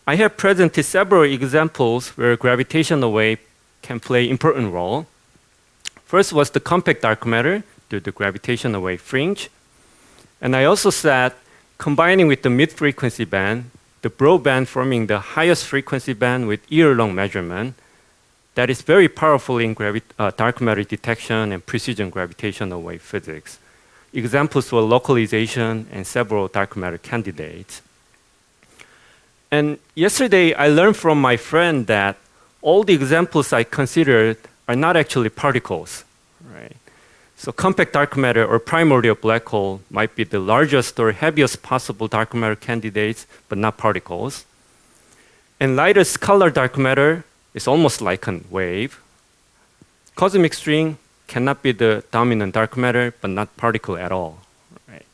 I have presented several examples where gravitational wave can play important role. First was the compact dark matter due to the gravitational wave fringe. And I also said, combining with the mid-frequency band, the broadband forming the highest frequency band with year-long measurement, that is very powerful in dark matter detection and precision gravitational wave physics. Examples were localization and several dark matter candidates. And yesterday, I learned from my friend that all the examples I considered are not actually particles. Right? So compact dark matter or primordial black hole might be the largest or heaviest possible dark matter candidates, but not particles. And lighter scalar dark matter is almost like a wave. Cosmic string cannot be the dominant dark matter, but not particle at all. Right?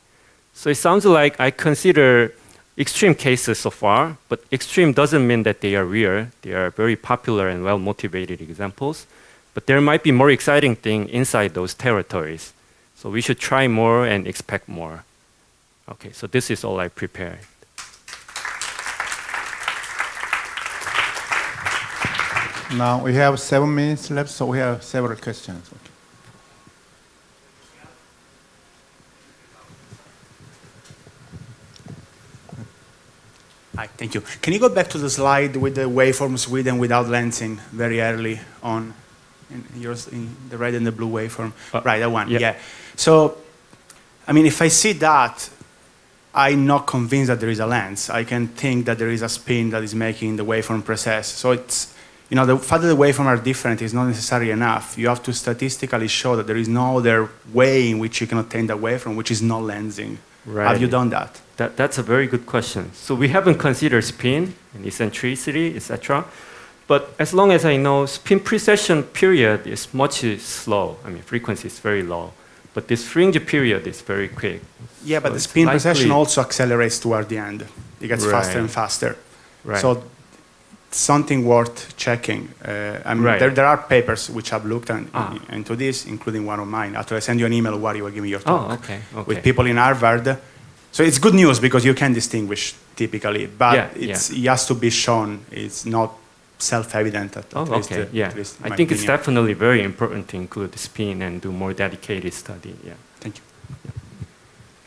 So it sounds like I consider extreme cases so far, but extreme doesn't mean that they are rare. They are very popular and well-motivated examples. But there might be more exciting things inside those territories. So we should try more and expect more. Okay, so this is all I prepared. Now we have 7 minutes left, so we have several questions. Okay. Hi, thank you. Can you go back to the slide with the waveforms with and without lensing very early on in the red and the blue waveform? Right, that one, yeah. So, I mean, if I see that, I'm not convinced that there is a lens. I can think that there is a spin that is making the waveform precess. So it's, you know, the fact that the waveforms are different is not necessarily enough. You have to statistically show that there is no other way in which you can obtain that waveform, which is not lensing. Right. Have you done that? That's a very good question. So we haven't considered spin and eccentricity, etc. But as long as I know, spin precession period is much slow. I mean, frequency is very low. But this fringe period is very quick. Yeah, but the spin precession also accelerates toward the end. It gets faster and faster. Right. So something worth checking. I mean, there are papers which have looked into this, including one of mine. After I send you an email while you were giving your talk with people in Harvard. So it's good news because you can distinguish typically, but it has to be shown. It's not self-evident at least. At least I think it's definitely very important to include the spin and do more dedicated study. Yeah. Thank you.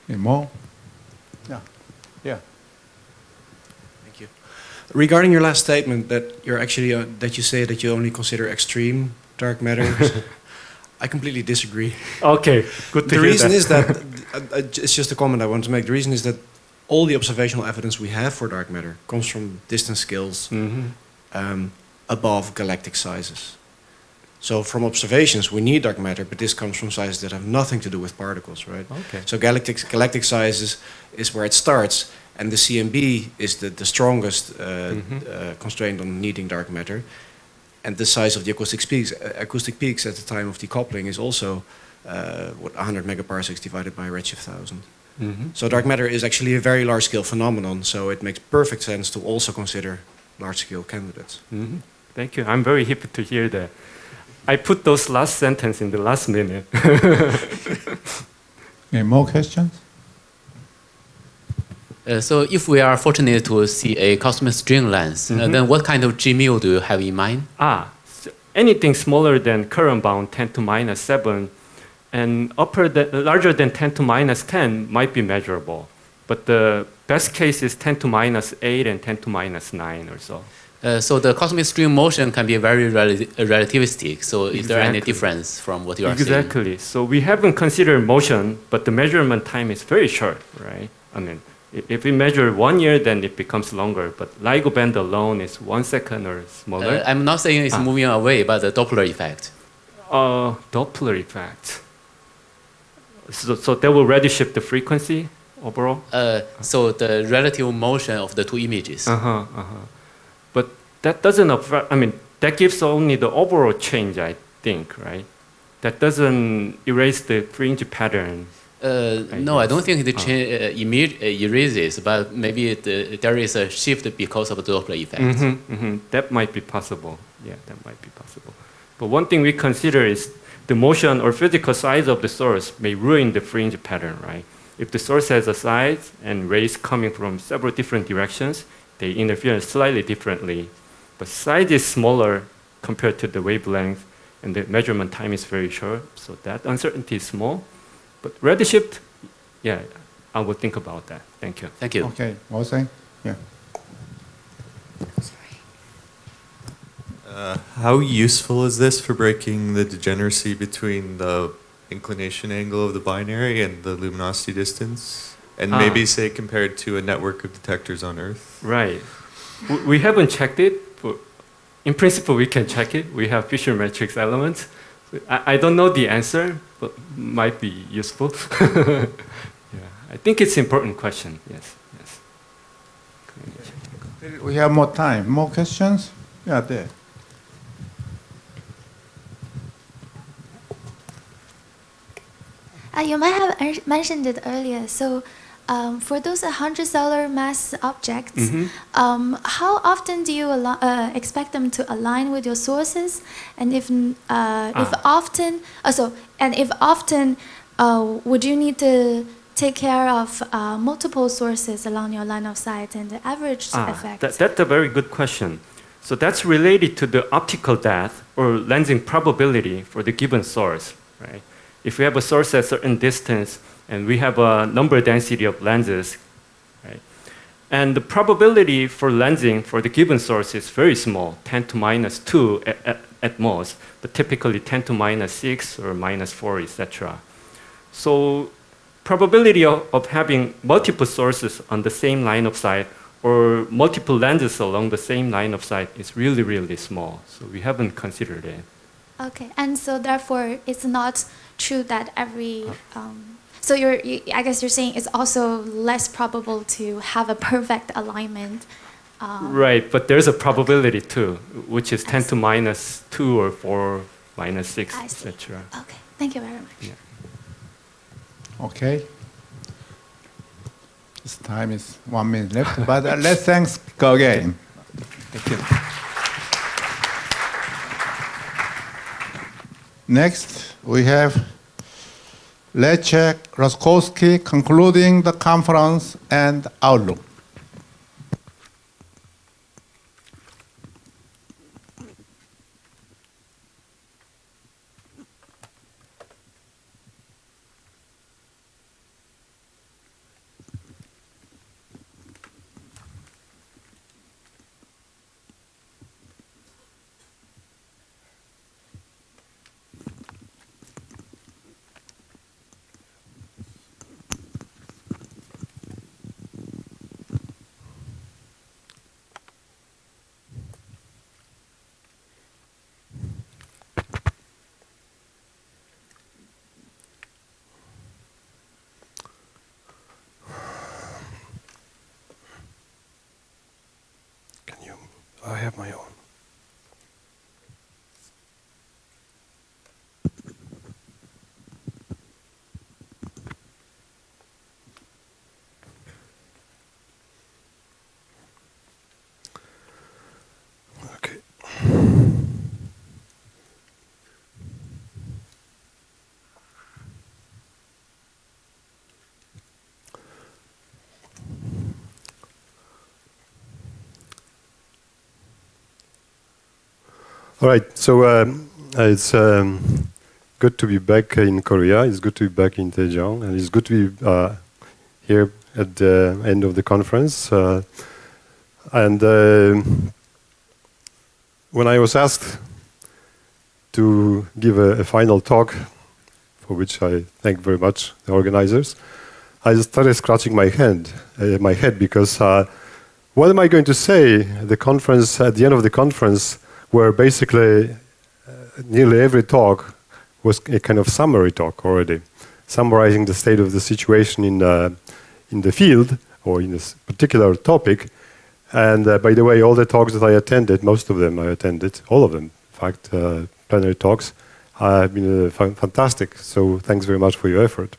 Any more? Yeah. Thank you. Regarding your last statement that you're actually that you say that you only consider extreme dark matter, I completely disagree. Okay, good to hear that. The reason is that it's just a comment I want to make. The reason is that all the observational evidence we have for dark matter comes from distance scales above galactic sizes. So from observations, we need dark matter, but this comes from sizes that have nothing to do with particles, right? Okay. So galactic sizes is where it starts, and the CMB is the strongest constraint on needing dark matter. And the size of the acoustic peaks at the time of decoupling is also 100 megaparsecs divided by redshift 1000. So dark matter is actually a very large-scale phenomenon, so it makes perfect sense to also consider large-scale candidates. Thank you. I'm very happy to hear that. I put those last sentence in the last minute. Any more questions? So if we are fortunate to see a cosmic string lens, then what kind of G-mu do you have in mind? So anything smaller than current bound 10 to minus 7 and larger than 10 to minus 10 might be measurable. But the best case is 10 to minus 8 and 10 to minus 9 or so. So the cosmic string motion can be very relativistic. So is there any difference from what you are seeing? Exactly. So we haven't considered motion, but the measurement time is very short, right? I mean, if we measure 1 year, then it becomes longer. But LIGO band alone is 1 second or smaller. I'm not saying it's moving away, but the Doppler effect. Doppler effect. So that will redshift the frequency overall? So the relative motion of the two images. But that doesn't, I mean, that gives only the overall change, I think, right? That doesn't erase the fringe pattern. No, I don't think it erases, but maybe there is a shift because of the Doppler effect. That might be possible. Yeah, that might be possible. But one thing we consider is the motion or physical size of the source may ruin the fringe pattern, right? If the source has a size and rays coming from several different directions, they interfere slightly differently. But size is smaller compared to the wavelength, and the measurement time is very short, so that uncertainty is small. But redshift, yeah, I would think about that. Thank you. Thank you. Okay, Wolfgang? Yeah. How useful is this for breaking the degeneracy between the inclination angle of the binary and the luminosity distance? And maybe, say, compared to a network of detectors on Earth? Right. We haven't checked it, but in principle, we can check it. We have Fisher matrix elements. I don't know the answer, but might be useful. Yeah, I think it's an important question. Yes. We have more time. More questions? Yeah, there. You might have mentioned it earlier. So, for those 100 solar mass objects, how often do you expect them to align with your sources? And if often, would you need to take care of multiple sources along your line of sight and the average effect? That's a very good question. So that's related to the optical depth or lensing probability for the given source, right? If we have a source at a certain distance and we have a number density of lenses, right? And the probability for lensing for the given source is very small, 10 to minus 2 at most, but typically 10 to minus 6 or minus 4, etc. So probability of having multiple sources on the same line of sight or multiple lenses along the same line of sight is really, really small. So we haven't considered it. Okay, and so therefore it's not true that every, so I guess you're saying it's also less probable to have a perfect alignment. Right, but there's a probability too, which is 10 to minus 2 or 4, minus 6, etc. Okay, thank you very much. Yeah. Okay. This time is 1 minute left, but let's thanks go again. Thank you. Next, we have Leszek Roszkowski concluding the conference and outlook. I have my own. Okay. All right, so it's good to be back in Korea. It's good to be back in Daejeon, and it's good to be here at the end of the conference. And when I was asked to give a final talk, for which I thank very much the organizers, I just started scratching my head because what am I going to say at the conference, at the end of the conference, where basically nearly every talk was a kind of summary talk already, summarizing the state of the situation in the field or in this particular topic. And by the way, all the talks that I attended, most of them I attended, all of them, in fact, plenary talks, have been fantastic. So thanks very much for your effort.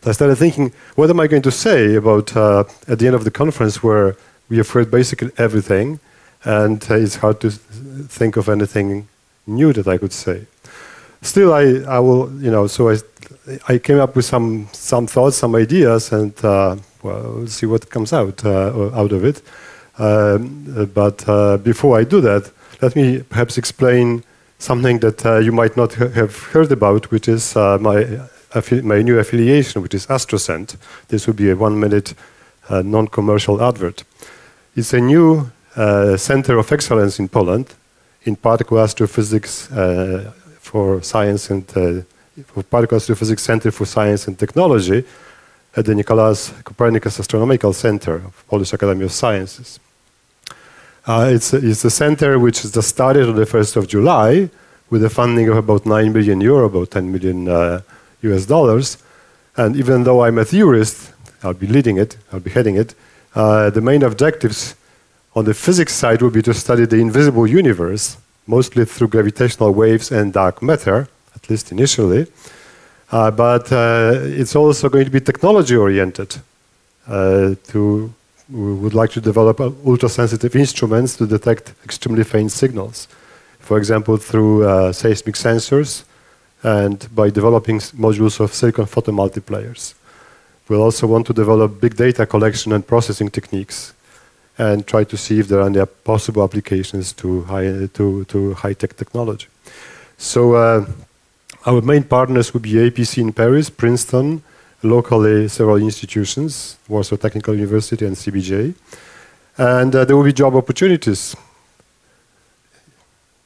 So I started thinking, what am I going to say about at the end of the conference where we have heard basically everything, and it's hard to think of anything new that I could say. Still, I will, so I came up with some thoughts, some ideas, and well, we'll see what comes out of it. But before I do that, let me perhaps explain something that you might not have heard about, which is my new affiliation, which is AstroCent. This will be a 1-minute non-commercial advert. It's a new Center of Excellence in Poland in particle astrophysics for science and for Particle Astrophysics Center for Science and Technology at the Nicolaus Copernicus Astronomical Center of Polish Academy of Sciences. It's a center which is started on the 1st of July with a funding of about 9 million euro, about 10 million US dollars. And even though I'm a theorist, I'll be leading it, I'll be heading it, the main objectives on the physics side will be to study the invisible universe, mostly through gravitational waves and dark matter, at least initially. But it's also going to be technology-oriented. We would like to develop ultra-sensitive instruments to detect extremely faint signals. For example, through seismic sensors and by developing modules of silicon photomultipliers. We'll also want to develop big data collection and processing techniques and try to see if there are any possible applications to high-tech technology. So our main partners would be APC in Paris, Princeton, locally several institutions, Warsaw Technical University and CBJ. And there will be job opportunities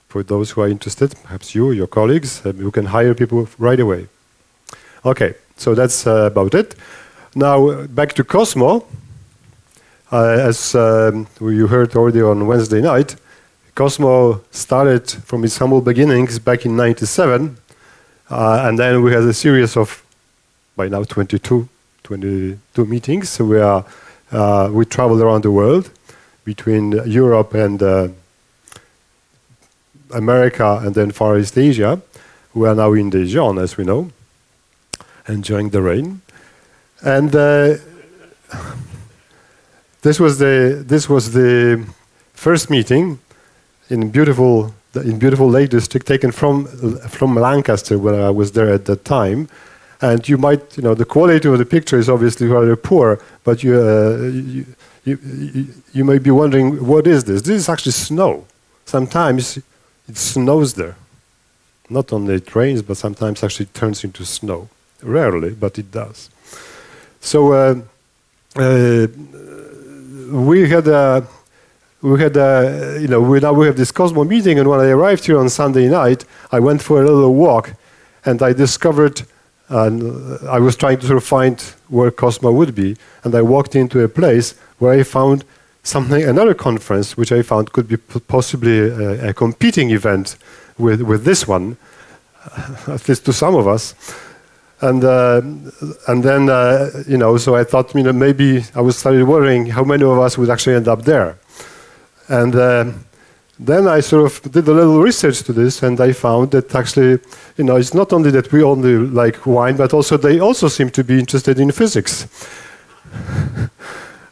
for those who are interested, perhaps you, your colleagues, who can hire people right away. Okay, so that's about it. Now, back to COSMO. As you heard already on Wednesday night, COSMO started from its humble beginnings back in '97, and then we had a series of, by now, 22 meetings. So we traveled around the world between Europe and America and then Far East Asia. We are now in Daejeon, as we know, enjoying the rain. And this was the first meeting in beautiful Lake District, taken from Lancaster, where I was there at that time. And you might, the quality of the picture is obviously rather poor, but you may be wondering, what is this? This is actually snow. Sometimes it snows there. Not only it rains, but sometimes actually turns into snow. Rarely, but it does. So we now we have this COSMO meeting, and when I arrived here on Sunday night, I went for a little walk, and I discovered, I was trying to sort of find where COSMO would be, and I walked into a place where I found another conference, which I found could be possibly a competing event with this one, at least to some of us. And then, so I thought, maybe I started worrying how many of us would actually end up there. And then I sort of did a little research to this, and I found that actually, it's not only that we only like wine, but also they also seem to be interested in physics.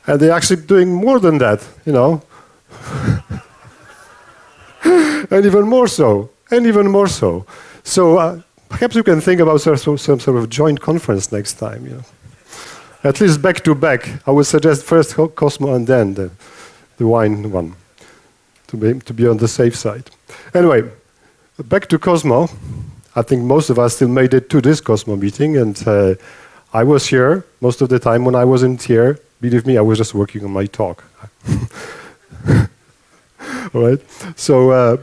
And they're actually doing more than that, and even more so, So perhaps you can think about some sort of joint conference next time, At least back to back. I would suggest first COSMO and then the wine one, to be on the safe side. Anyway, back to COSMO. I think most of us still made it to this COSMO meeting, and I was here most of the time. When I wasn't here, believe me, I was just working on my talk. All right. So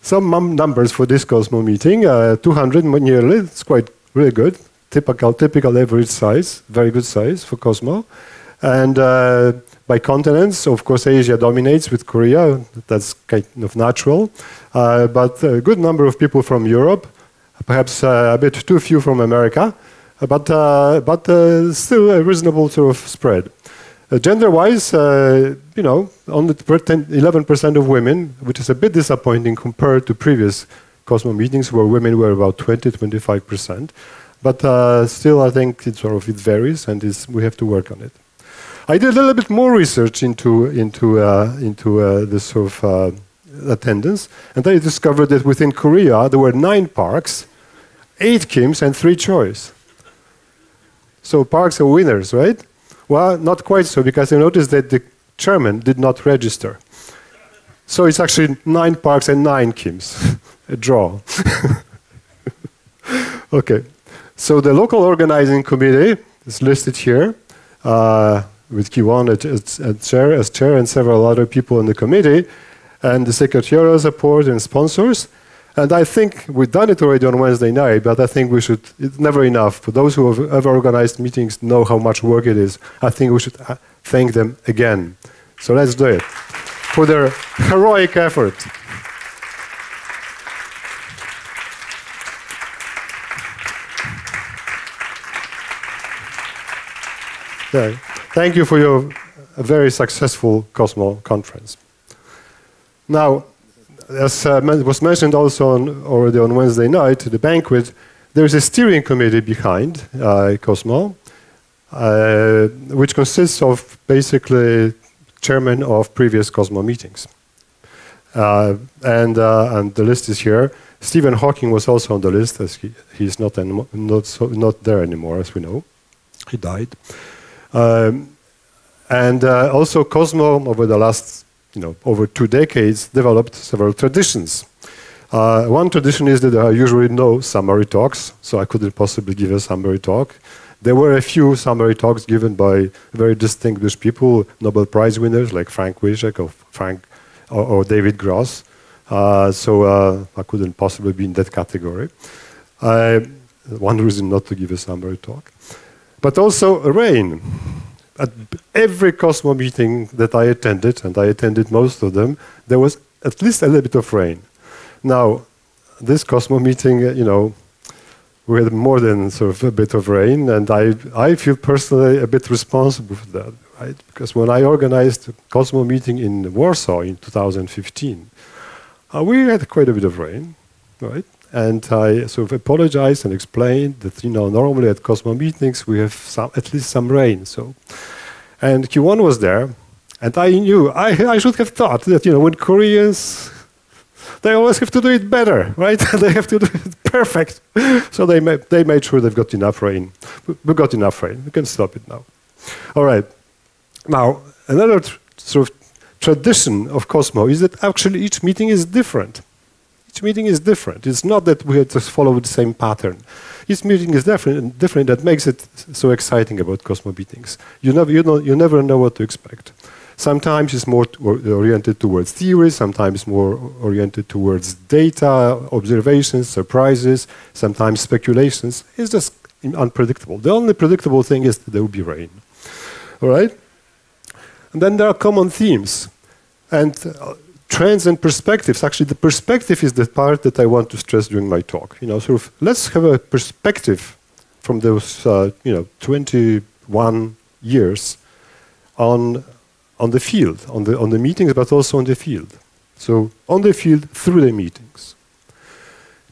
some numbers for this COSMO meeting: 200 nearly. It's quite really good. Typical average size, very good size for COSMO. And by continents, of course, Asia dominates with Korea. That's kind of natural. But a good number of people from Europe, perhaps a bit too few from America, but still a reasonable sort of spread. Gender-wise, only 11% of women, which is a bit disappointing compared to previous COSMO meetings where women were about 20–25%. But still, I think it varies, and we have to work on it. I did a little bit more research into this sort of attendance, and I discovered that within Korea there were 9 parks, 8 KIMs, and 3 choice. So parks are winners, right? Well, not quite so, because I noticed that the chairman did not register. So it's actually 9 parks and 9 KIMs, a draw. Okay, so the local organizing committee is listed here, with Kiwon as chair and several other people in the committee, and the secretarial support and sponsors. And I think we've done it already on Wednesday night, but I think we should, it's never enough. For those who have ever organized meetings know how much work it is. I think we should thank them again. So let's do it for their heroic effort. Yeah. Thank you for your very successful COSMO conference. Now, as was mentioned also already on Wednesday night, the banquet, there is a steering committee behind COSMO, which consists of basically chairmen of previous COSMO meetings. And the list is here. Stephen Hawking was also on the list, as he's not there anymore, as we know. He died. And also COSMO, over the last, over 2 decades, developed several traditions. One tradition is that there are usually no summary talks, so I couldn't possibly give a summary talk. There were a few summary talks given by very distinguished people, Nobel Prize winners like Frank Wilczek or David Gross. So I couldn't possibly be in that category. One reason not to give a summary talk. But also rain. At every COSMO meeting that I attended, and I attended most of them, there was at least a little bit of rain. Now, this COSMO meeting, we had more than sort of a bit of rain, and I feel personally a bit responsible for that, right? Because when I organized a COSMO meeting in Warsaw in 2015, we had quite a bit of rain, right? And I sort of apologized and explained that, normally at COSMO meetings we have at least some rain. And Q1 was there, and I knew I should have thought that, when Koreans, they always have to do it better, right? They have to do it perfect. So they made sure they've got enough rain. We've got enough rain. We can stop it now. All right. Now, another sort of tradition of COSMO is that actually each meeting is different. Each meeting is different. It's not that we just follow the same pattern. Each meeting is different. That makes it so exciting about COSMO meetings. You never know what to expect. Sometimes it's more oriented towards theory, sometimes more oriented towards data, observations, surprises, sometimes speculations. It's just unpredictable. The only predictable thing is that there will be rain. All right? And then there are common themes. And trends and perspectives. Actually, the perspective is the part that I want to stress during my talk. Let's have a perspective from those 21 years on the field, on the meetings, but also on the field. So on the field through the meetings.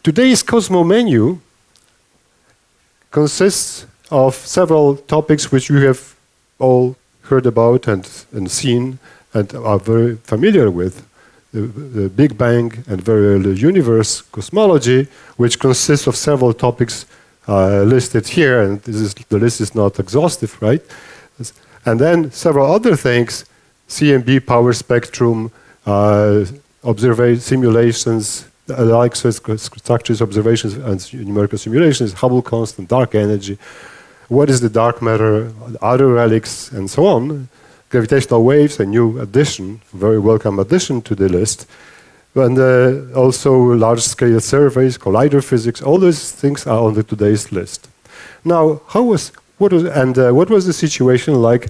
Today's COSMO menu consists of several topics which you have all heard about and seen and are very familiar with. The Big Bang and very early universe cosmology, which consists of several topics listed here, and the list is not exhaustive, right? And then several other things, CMB, power spectrum, simulations, like structures, observations, and numerical simulations, Hubble constant, dark energy, what is the dark matter, other relics, and so on. Gravitational waves, a new addition, very welcome addition to the list. And also large-scale surveys, collider physics, all those things are on today's list. Now, what was the situation like,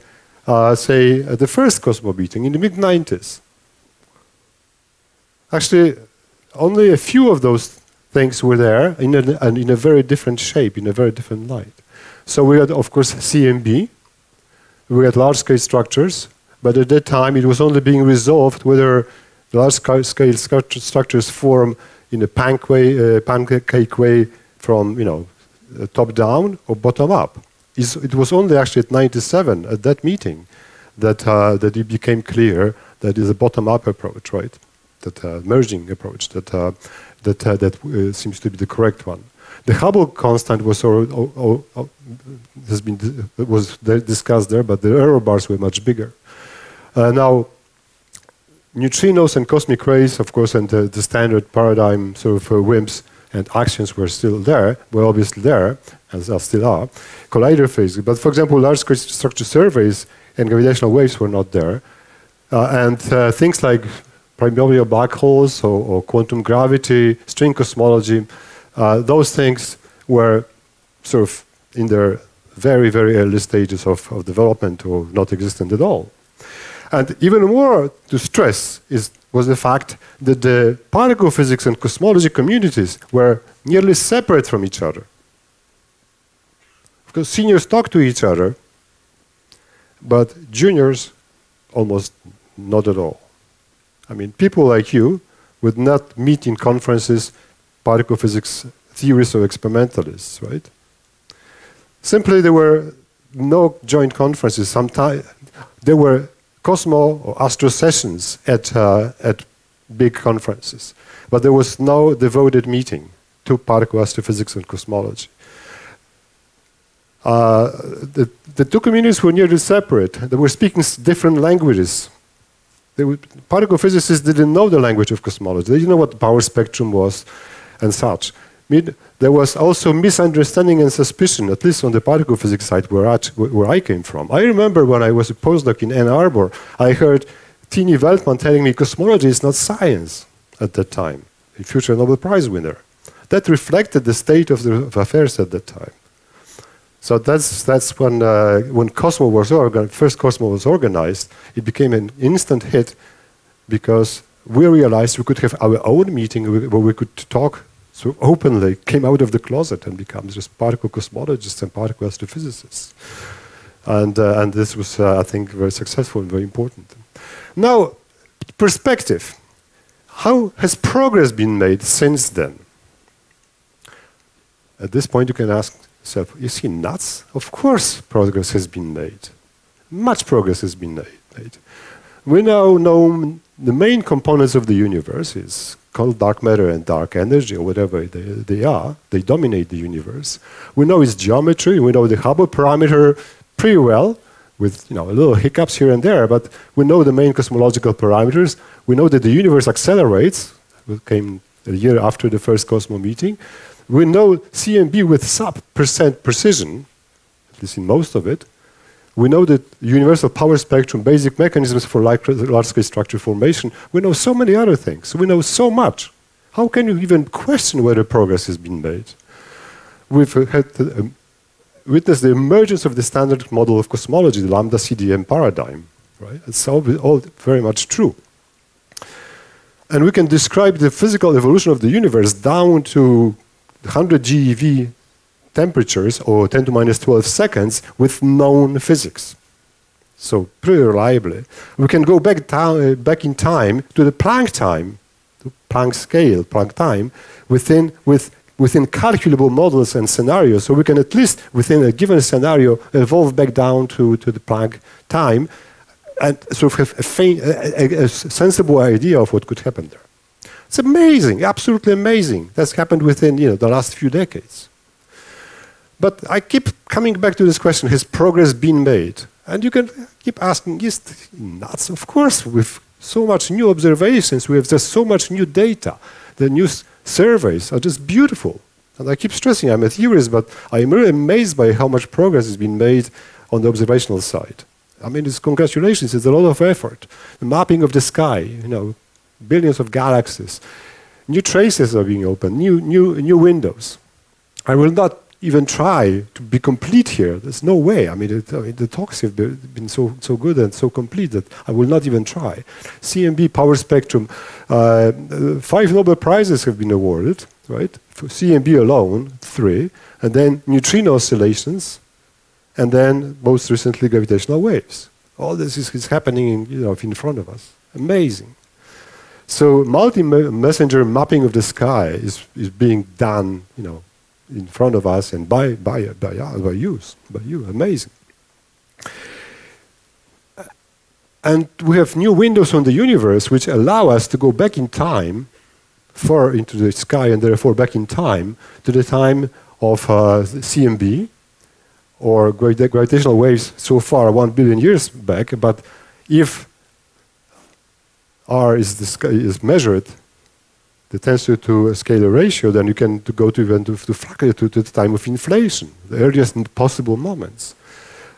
say, at the first COSMO meeting in the mid-90s? Actually, only a few of those things were there in a very different shape, in a very different light. So we had, of course, CMB. We had large-scale structures, but at that time it was only being resolved whether large-scale structures form in a pancake way from top-down or bottom-up. It was only actually at 97, at that meeting, that it became clear that is a bottom-up approach, right? That merging approach that seems to be the correct one. The Hubble constant was discussed there, but the error bars were much bigger. Now, neutrinos and cosmic rays, of course, and the standard paradigm sort of WIMPs and actions were still there, were obviously there, as still are. Collider physics, but for example, large-scale structure surveys and gravitational waves were not there. And things like primordial black holes or quantum gravity, string cosmology, those things were sort of in their very, very early stages of development or not existent at all. And even more to stress was the fact that the particle physics and cosmology communities were nearly separate from each other. Because seniors talk to each other, but juniors almost not at all. I mean, people like you would not meet in conferences particle physics theorists or experimentalists, right? Simply, there were no joint conferences. Sometimes there were Cosmo or Astro sessions at big conferences, but there was no devoted meeting to particle astrophysics and cosmology. the two communities were nearly separate. They were speaking different languages. Particle physicists didn't know the language of cosmology. They didn't know what the power spectrum was and such. There was also misunderstanding and suspicion, at least on the particle physics side where I came from. I remember when I was a postdoc in Ann Arbor, I heard Tini Weltman telling me cosmology is not science at that time, a future Nobel Prize winner. That reflected the state of the affairs at that time. So that's when Cosmo was first Cosmo was organized. It became an instant hit because we realized we could have our own meeting where we could talk so openly, came out of the closet and become just particle cosmologists and particle astrophysicists. And this was, I think, very successful and very important. Now, perspective. How has progress been made since then? At this point, you can ask yourself, is he nuts? Of course progress has been made. Much progress has been made. We now know the main components of the universe is called dark matter and dark energy, or whatever they are. They dominate the universe. We know its geometry. We know the Hubble parameter pretty well, with little hiccups here and there, but we know the main cosmological parameters. We know that the universe accelerates. It came a year after the first Cosmo meeting. We know CMB with sub-% precision, at least in most of it. We know that universal power spectrum, basic mechanisms for large-scale structure formation. We know so many other things. We know so much. How can you even question whether progress has been made? We've had witnessed the emergence of the standard model of cosmology, the lambda CDM paradigm. Right? It's all very much true. And we can describe the physical evolution of the universe down to 100 GeV temperatures, or 10 to minus 12 seconds, with known physics. So pretty reliably. We can go back in time to the Planck time, to Planck scale, Planck time, within calculable models and scenarios. So we can at least, within a given scenario, evolve back down to the Planck time and sort of have a sensible idea of what could happen there. It's amazing, absolutely amazing. That's happened within the last few decades. But I keep coming back to this question, has progress been made? And you can keep asking, is it nuts? Of course, with so much new observations, we have just so much new data. The new surveys are just beautiful. And I keep stressing, I'm a theorist, but I'm really amazed by how much progress has been made on the observational side. I mean, it's congratulations, it's a lot of effort. The mapping of the sky, billions of galaxies. New traces are being opened, new windows. I will not even try to be complete here. There's no way. I mean, the talks have been so good and so complete that I will not even try. CMB power spectrum, 5 Nobel Prizes have been awarded, right? For CMB alone, 3, and then neutrino oscillations, and then most recently gravitational waves. All this is happening in front of us. Amazing. So multi-messenger mapping of the sky is being done, in front of us and by you. Amazing. And we have new windows on the universe which allow us to go back in time, far into the sky, and therefore back in time to the time of CMB or gravitational waves so far 1 billion years back. But if R is measured, the tensor to scalar ratio, then you can go to the time of inflation, the earliest possible moments.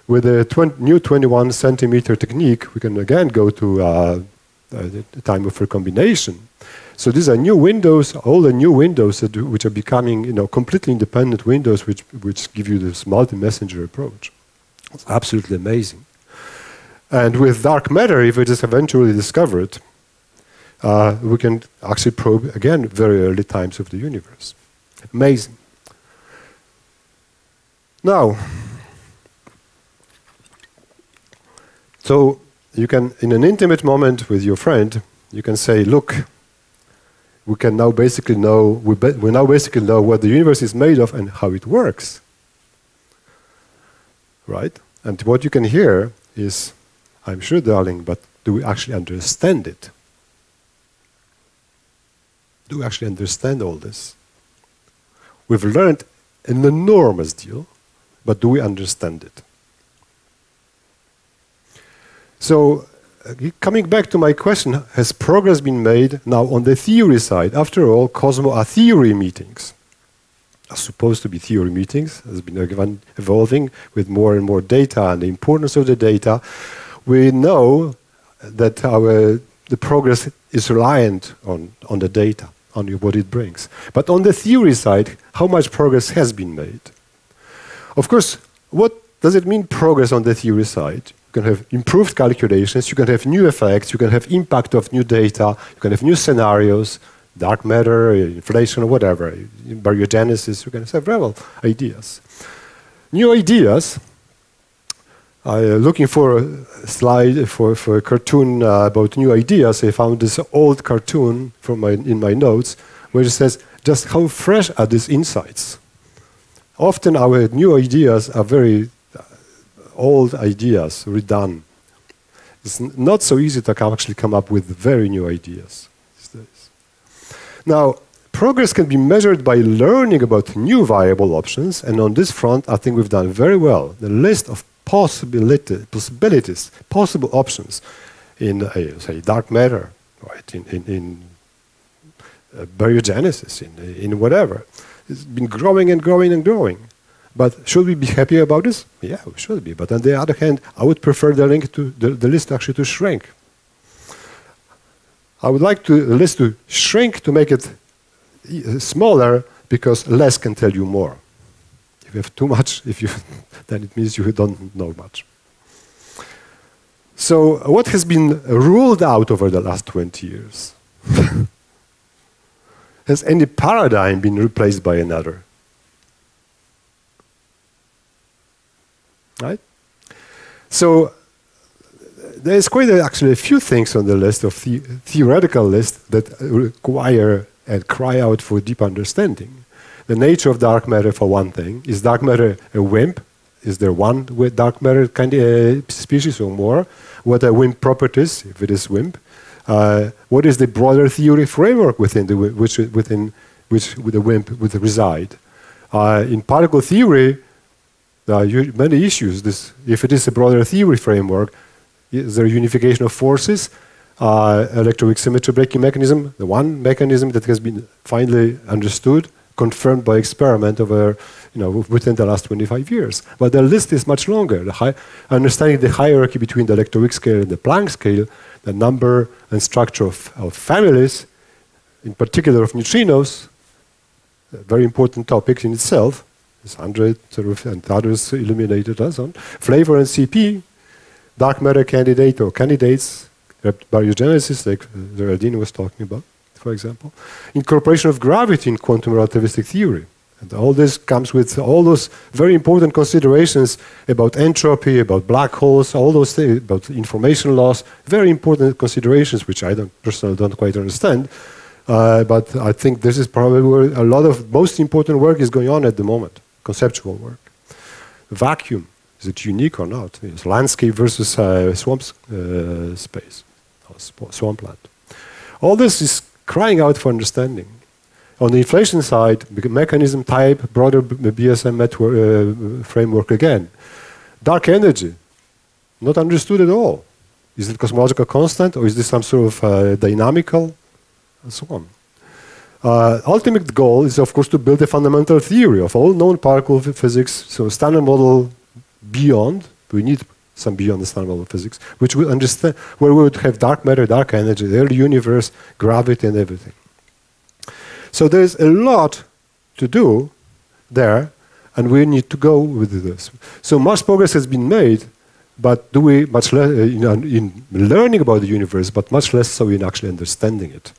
With the new 21 centimeter technique, we can again go to the time of recombination. So these are new windows, all the new windows which are becoming completely independent windows which give you this multi-messenger approach. It's absolutely amazing. And with dark matter, if it is eventually discovered, we can actually probe, again, very early times of the universe. Amazing. Now, so you can, in an intimate moment with your friend, you can say, look, we can now basically know, we now basically know what the universe is made of and how it works. Right? And what you can hear is, I'm sure, darling, but do we actually understand it? Do we actually understand all this? We've learned an enormous deal, but do we understand it? So, coming back to my question, has progress been made now on the theory side? After all, COSMO are theory meetings. Are supposed to be theory meetings, has been evolving with more and more data and the importance of the data. We know that the progress is reliant on the data, on what it brings. But on the theory side, how much progress has been made? Of course, what does it mean, progress on the theory side? You can have improved calculations, you can have new effects, you can have impact of new data, you can have new scenarios, dark matter, inflation, or whatever, baryogenesis, you can have several ideas. New ideas, looking for a slide, for a cartoon about new ideas, I found this old cartoon in my notes, where it says, just how fresh are these insights? Often our new ideas are very old ideas, redone. It's not so easy to actually come up with very new ideas. Now, progress can be measured by learning about new viable options, and on this front, I think we've done very well. The list of possibilities, possible options in, say, dark matter, right, in baryogenesis, in whatever, it's been growing and growing and growing. But should we be happy about this? Yeah, we should be. But on the other hand, I would prefer the list actually to shrink. I would like the list to shrink, to make it smaller, because less can tell you more. If you have too much, then it means you don't know much. So what has been ruled out over the last 20 years? Has any paradigm been replaced by another? Right? So there's quite actually a few things on the list of theoretical list that require and cry out for deep understanding. The nature of dark matter, for one thing. Is dark matter a WIMP? Is there one with dark matter kind of species or more? What are WIMP properties, if it is WIMP? What is the broader theory framework within which the WIMP would reside? In particle theory, there are many issues. If it is a broader theory framework, is there a unification of forces? Electroweak symmetry breaking mechanism, the one mechanism that has been finally understood, confirmed by experiment over, within the last 25 years. But the list is much longer. Understanding the hierarchy between the electroweak scale and the Planck scale, the number and structure of families, in particular of neutrinos, a very important topic in itself. There's 100 and others illuminated us on. Flavor and CP, dark matter candidate or candidates, baryogenesis, like Geraldine was talking about, for example. Incorporation of gravity in quantum relativistic theory. And all this comes with all those very important considerations about entropy, about black holes, all those things, about information loss, very important considerations, which I personally don't quite understand. But I think this is probably where a lot of most important work is going on at the moment, conceptual work. Vacuum, is it unique or not? It's landscape versus swamp space, swampland. All this is crying out for understanding. On the inflation side, mechanism type, broader BSM framework again. Dark energy, not understood at all. Is it cosmological constant, or is this some sort of dynamical, and so on. Ultimate goal is, of course, to build a fundamental theory of all known particle physics, so standard model beyond, we need some beyond the standard model physics, which will understand, where we would have dark matter, dark energy, the early universe, gravity, and everything. So there's a lot to do there, and we need to go with this. So much progress has been made, but do we much less in learning about the universe, but much less so in actually understanding it.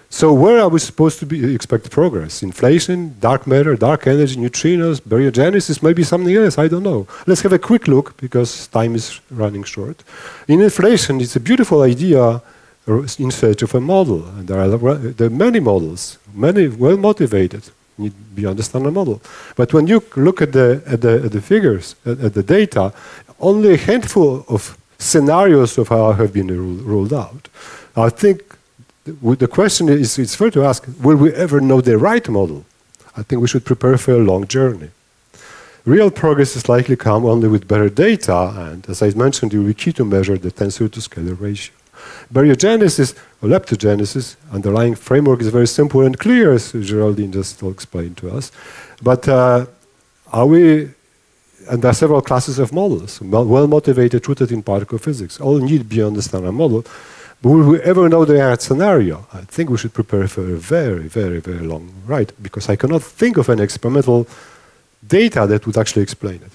So where are we supposed to expect progress? Inflation, dark matter, dark energy, neutrinos, baryogenesis, maybe something else, I don't know. Let's have a quick look, because time is running short. In inflation, it's a beautiful idea in search of a model. And there are many models, many well-motivated, need beyond the standard model. But when you look at the figures, at the data, only a handful of scenarios of how have been ruled out. I think the question is, it's fair to ask, will we ever know the right model? I think we should prepare for a long journey. Real progress is likely to come only with better data, and as I mentioned, it will be key to measure the tensor-to-scalar ratio. Baryogenesis or leptogenesis, underlying framework is very simple and clear, as Geraldine just explained to us. But and there are several classes of models, well-motivated, rooted in particle physics, all need beyond the standard model. But will we ever know the right scenario? I think we should prepare for a very, very, very long ride, because I cannot think of any experimental data that would actually explain it.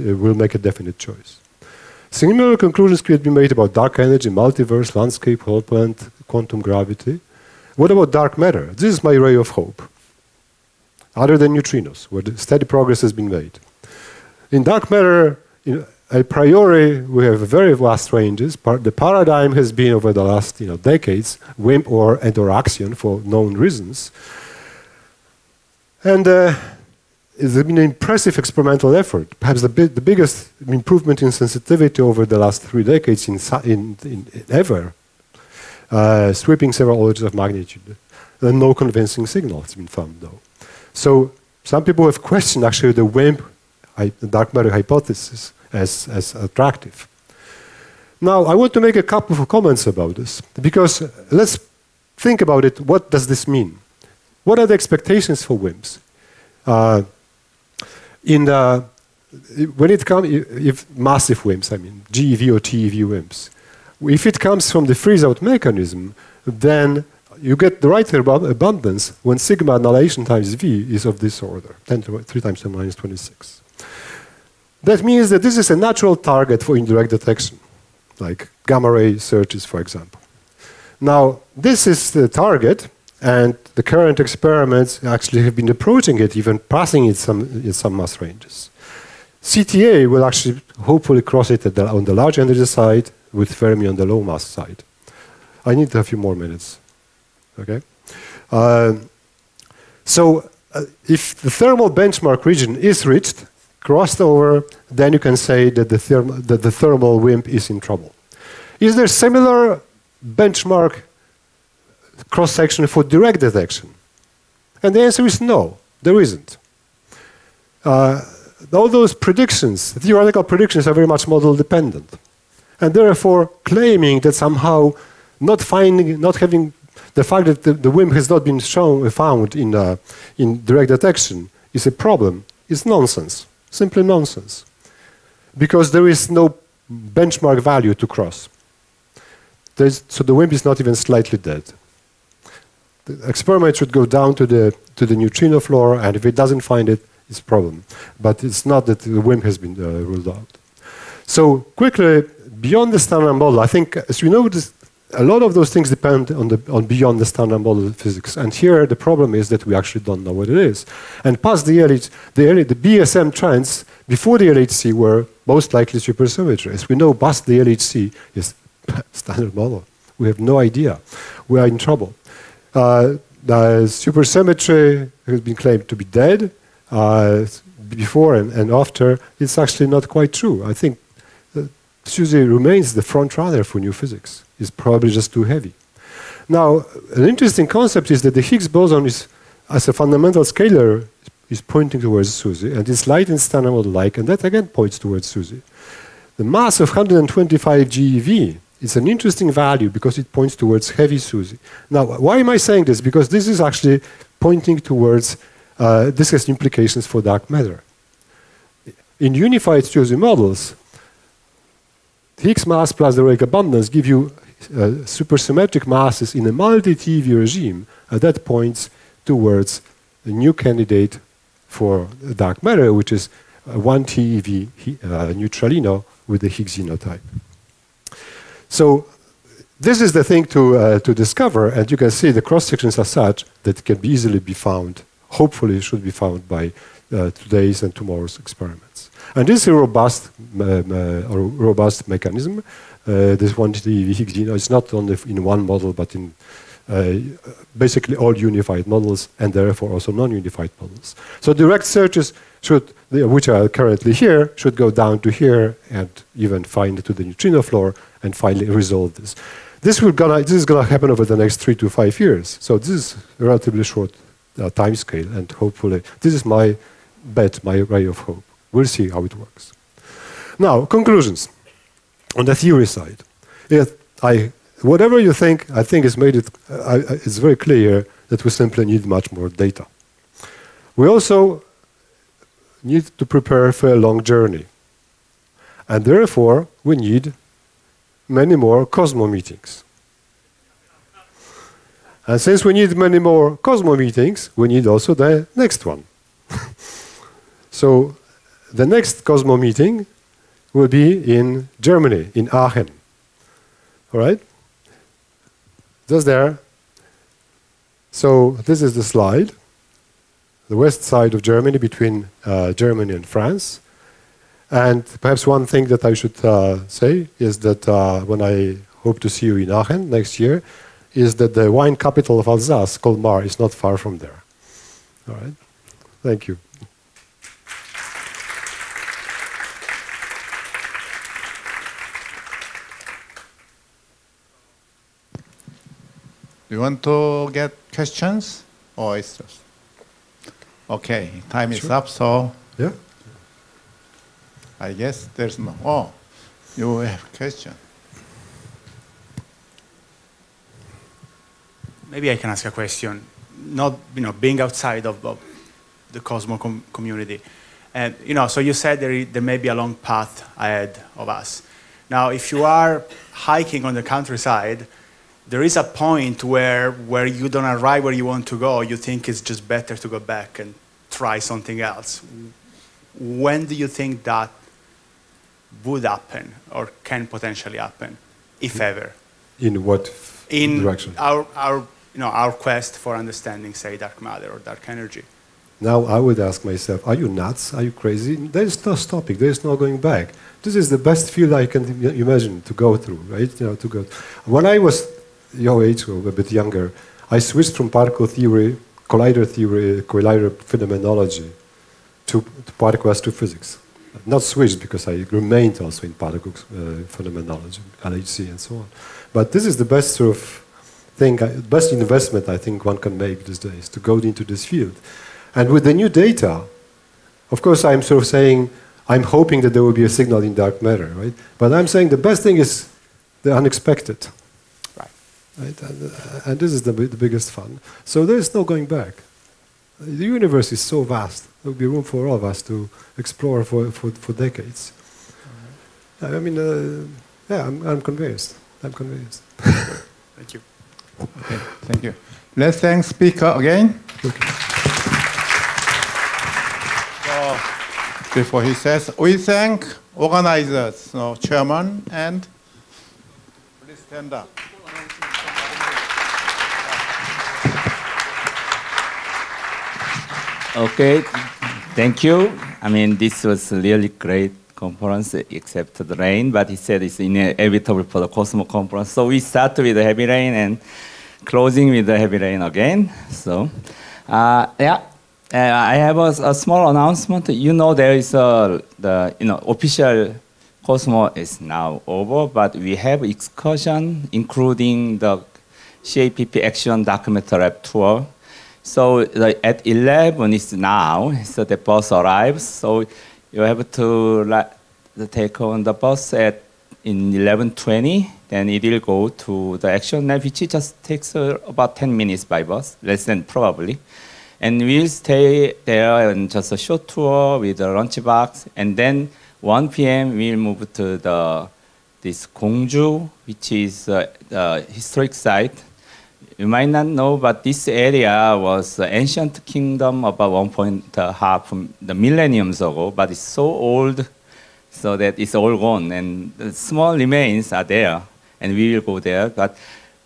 It will make a definite choice. Similar conclusions could be made about dark energy, multiverse, landscape, Hall point, quantum gravity. What about dark matter? This is my ray of hope. Other than neutrinos, where the steady progress has been made. In dark matter, a priori, we have very vast ranges. The paradigm has been over the last decades, WIMP or axion for known reasons. And it's been an impressive experimental effort. Perhaps the biggest improvement in sensitivity over the last 3 decades in ever, sweeping several orders of magnitude. And no convincing signal has been found, though. So some people have questioned actually the WIMP, the dark matter hypothesis, as attractive. Now, I want to make a couple of comments about this, because let's think about it. What does this mean? What are the expectations for WIMPs? When it comes, if massive WIMPs, I mean GeV or TeV WIMPs, if it comes from the freeze-out mechanism, then you get the right abundance when sigma annihilation times V is of this order, 3 times 10 minus 26. That means that this is a natural target for indirect detection, like gamma ray searches, for example. Now, this is the target, and the current experiments actually have been approaching it, even passing it in some mass ranges. CTA will actually hopefully cross it on the large energy side, with Fermi on the low mass side. I need a few more minutes. Okay. If the thermal benchmark region is reached, crossed over, then you can say that the thermal WIMP is in trouble. Is there similar benchmark cross-section for direct detection? And the answer is no, there isn't. All those predictions, theoretical predictions, are very much model dependent. And therefore, claiming that somehow not having the fact that the WIMP has not been found in direct detection is a problem is nonsense. Simply nonsense. Because there is no benchmark value to cross. So the WIMP is not even slightly dead. The experiment should go down to the neutrino floor, and if it doesn't find it, it's a problem. But it's not that the WIMP has been ruled out. So quickly, beyond the standard model, I think, as you know, a lot of those things depend on beyond the standard model of physics. And here the problem is that we actually don't know what it is. And past the BSM trends before the LHC were most likely supersymmetry. As we know, past the LHC is standard model. We have no idea. We are in trouble. The supersymmetry has been claimed to be dead before and after. It's actually not quite true. I think SUSY remains the front runner for new physics. It's probably just too heavy. Now, an interesting concept is that the Higgs boson is, as a fundamental scalar, is pointing towards SUSY, and it's light and standard model-like, and that again points towards SUSY. The mass of 125 GeV is an interesting value because it points towards heavy SUSY. Now, why am I saying this? Because this is actually pointing towards, this has implications for dark matter. In unified SUSY models, Higgs mass plus the Rake abundance give you supersymmetric masses in a multi-TeV regime, and that points towards a new candidate for dark matter, which is 1 TeV neutralino with the Higgs genotype. So this is the thing to discover, and you can see the cross-sections are such that it can easily be found, hopefully should be found by today's and tomorrow's experiments. And this is a robust mechanism. This 1 TeV Higgs genome is not only in one model, but in basically all unified models, and therefore also non-unified models. So direct searches should, which are currently here, should go down to here and even find to the neutrino floor and finally resolve this. This is gonna happen over the next 3 to 5 years. So this is a relatively short time scale, and hopefully this is my bet my ray of hope. We'll see how it works. Now, conclusions. On the theory side, whatever you think, I think it's very clear that we simply need much more data. We also need to prepare for a long journey. And therefore, we need many more COSMO meetings. And since we need many more COSMO meetings, we need also the next one. So the next COSMO meeting will be in Germany, in Aachen. All right? Just there. So this is the slide. The west side of Germany, between Germany and France. And perhaps one thing that I should say is that when I hope to see you in Aachen next year, is that the wine capital of Alsace, Colmar, is not far from there. All right? Thank you. Do you want to get questions? Or it's just... Okay, time is up, so... Yeah? I guess there's no... Oh, you have a question. Maybe I can ask a question. Not, being outside of the Cosmo community. And, so you said there may be a long path ahead of us. Now, if you are hiking on the countryside, there is a point where you don't arrive where you want to go. You think it's just better to go back and try something else. When do you think that would happen or can potentially happen, if ever? In what direction? Our quest for understanding, say, dark matter or dark energy. Now I would ask myself, are you nuts? Are you crazy? There is no stopping. There is no going back. This is the best field I can imagine to go through, right? When I was your age or a bit younger, I switched from particle theory, collider phenomenology to particle astrophysics. Not switched because I remained also in particle phenomenology, LHC and so on. But this is the best sort of thing, best investment I think one can make these days, to go into this field. And with the new data, of course I'm sort of saying, I'm hoping that there will be a signal in dark matter, right? But I'm saying the best thing is the unexpected. Right? And this is the biggest fun. So there is no going back. The universe is so vast. There will be room for all of us to explore for decades. I mean, yeah, I'm convinced. I'm convinced. Thank you. Okay, thank you. Let's thank speaker again. Okay. So, before he says, we thank organizers, chairman, and please stand up. Okay, thank you. I mean, this was a really great conference, except the rain, but he said it's inevitable for the Cosmo conference. So we start with the heavy rain and closing with the heavy rain again. So, yeah, I have a small announcement. There is the official Cosmo is now over, but we have excursion, including the CAPP Action Dark Matter Lab tour. So at 11 is now, so the bus arrives. So you have to take on the bus in 11:20. Then it will go to the action lab, which just takes about 10 minutes by bus, less than probably. And we'll stay there and just a short tour with a lunch box. And then 1 p.m. we'll move to this Gongju, which is the historic site. You might not know, but this area was the ancient kingdom about 1.5 millenniums ago, but it's so old so that it's all gone, and the small remains are there, and we will go there. But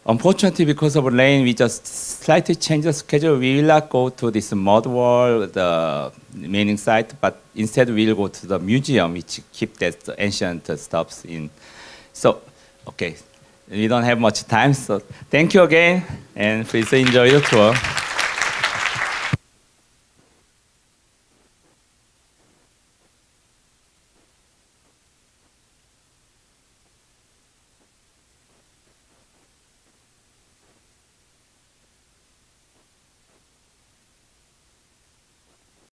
unfortunately, because of rain, we just slightly changed the schedule. We will not go to this mud wall, the remaining site, but instead we will go to the museum, which keep that ancient stuff in. So, okay. We don't have much time, so thank you again, and please enjoy the tour.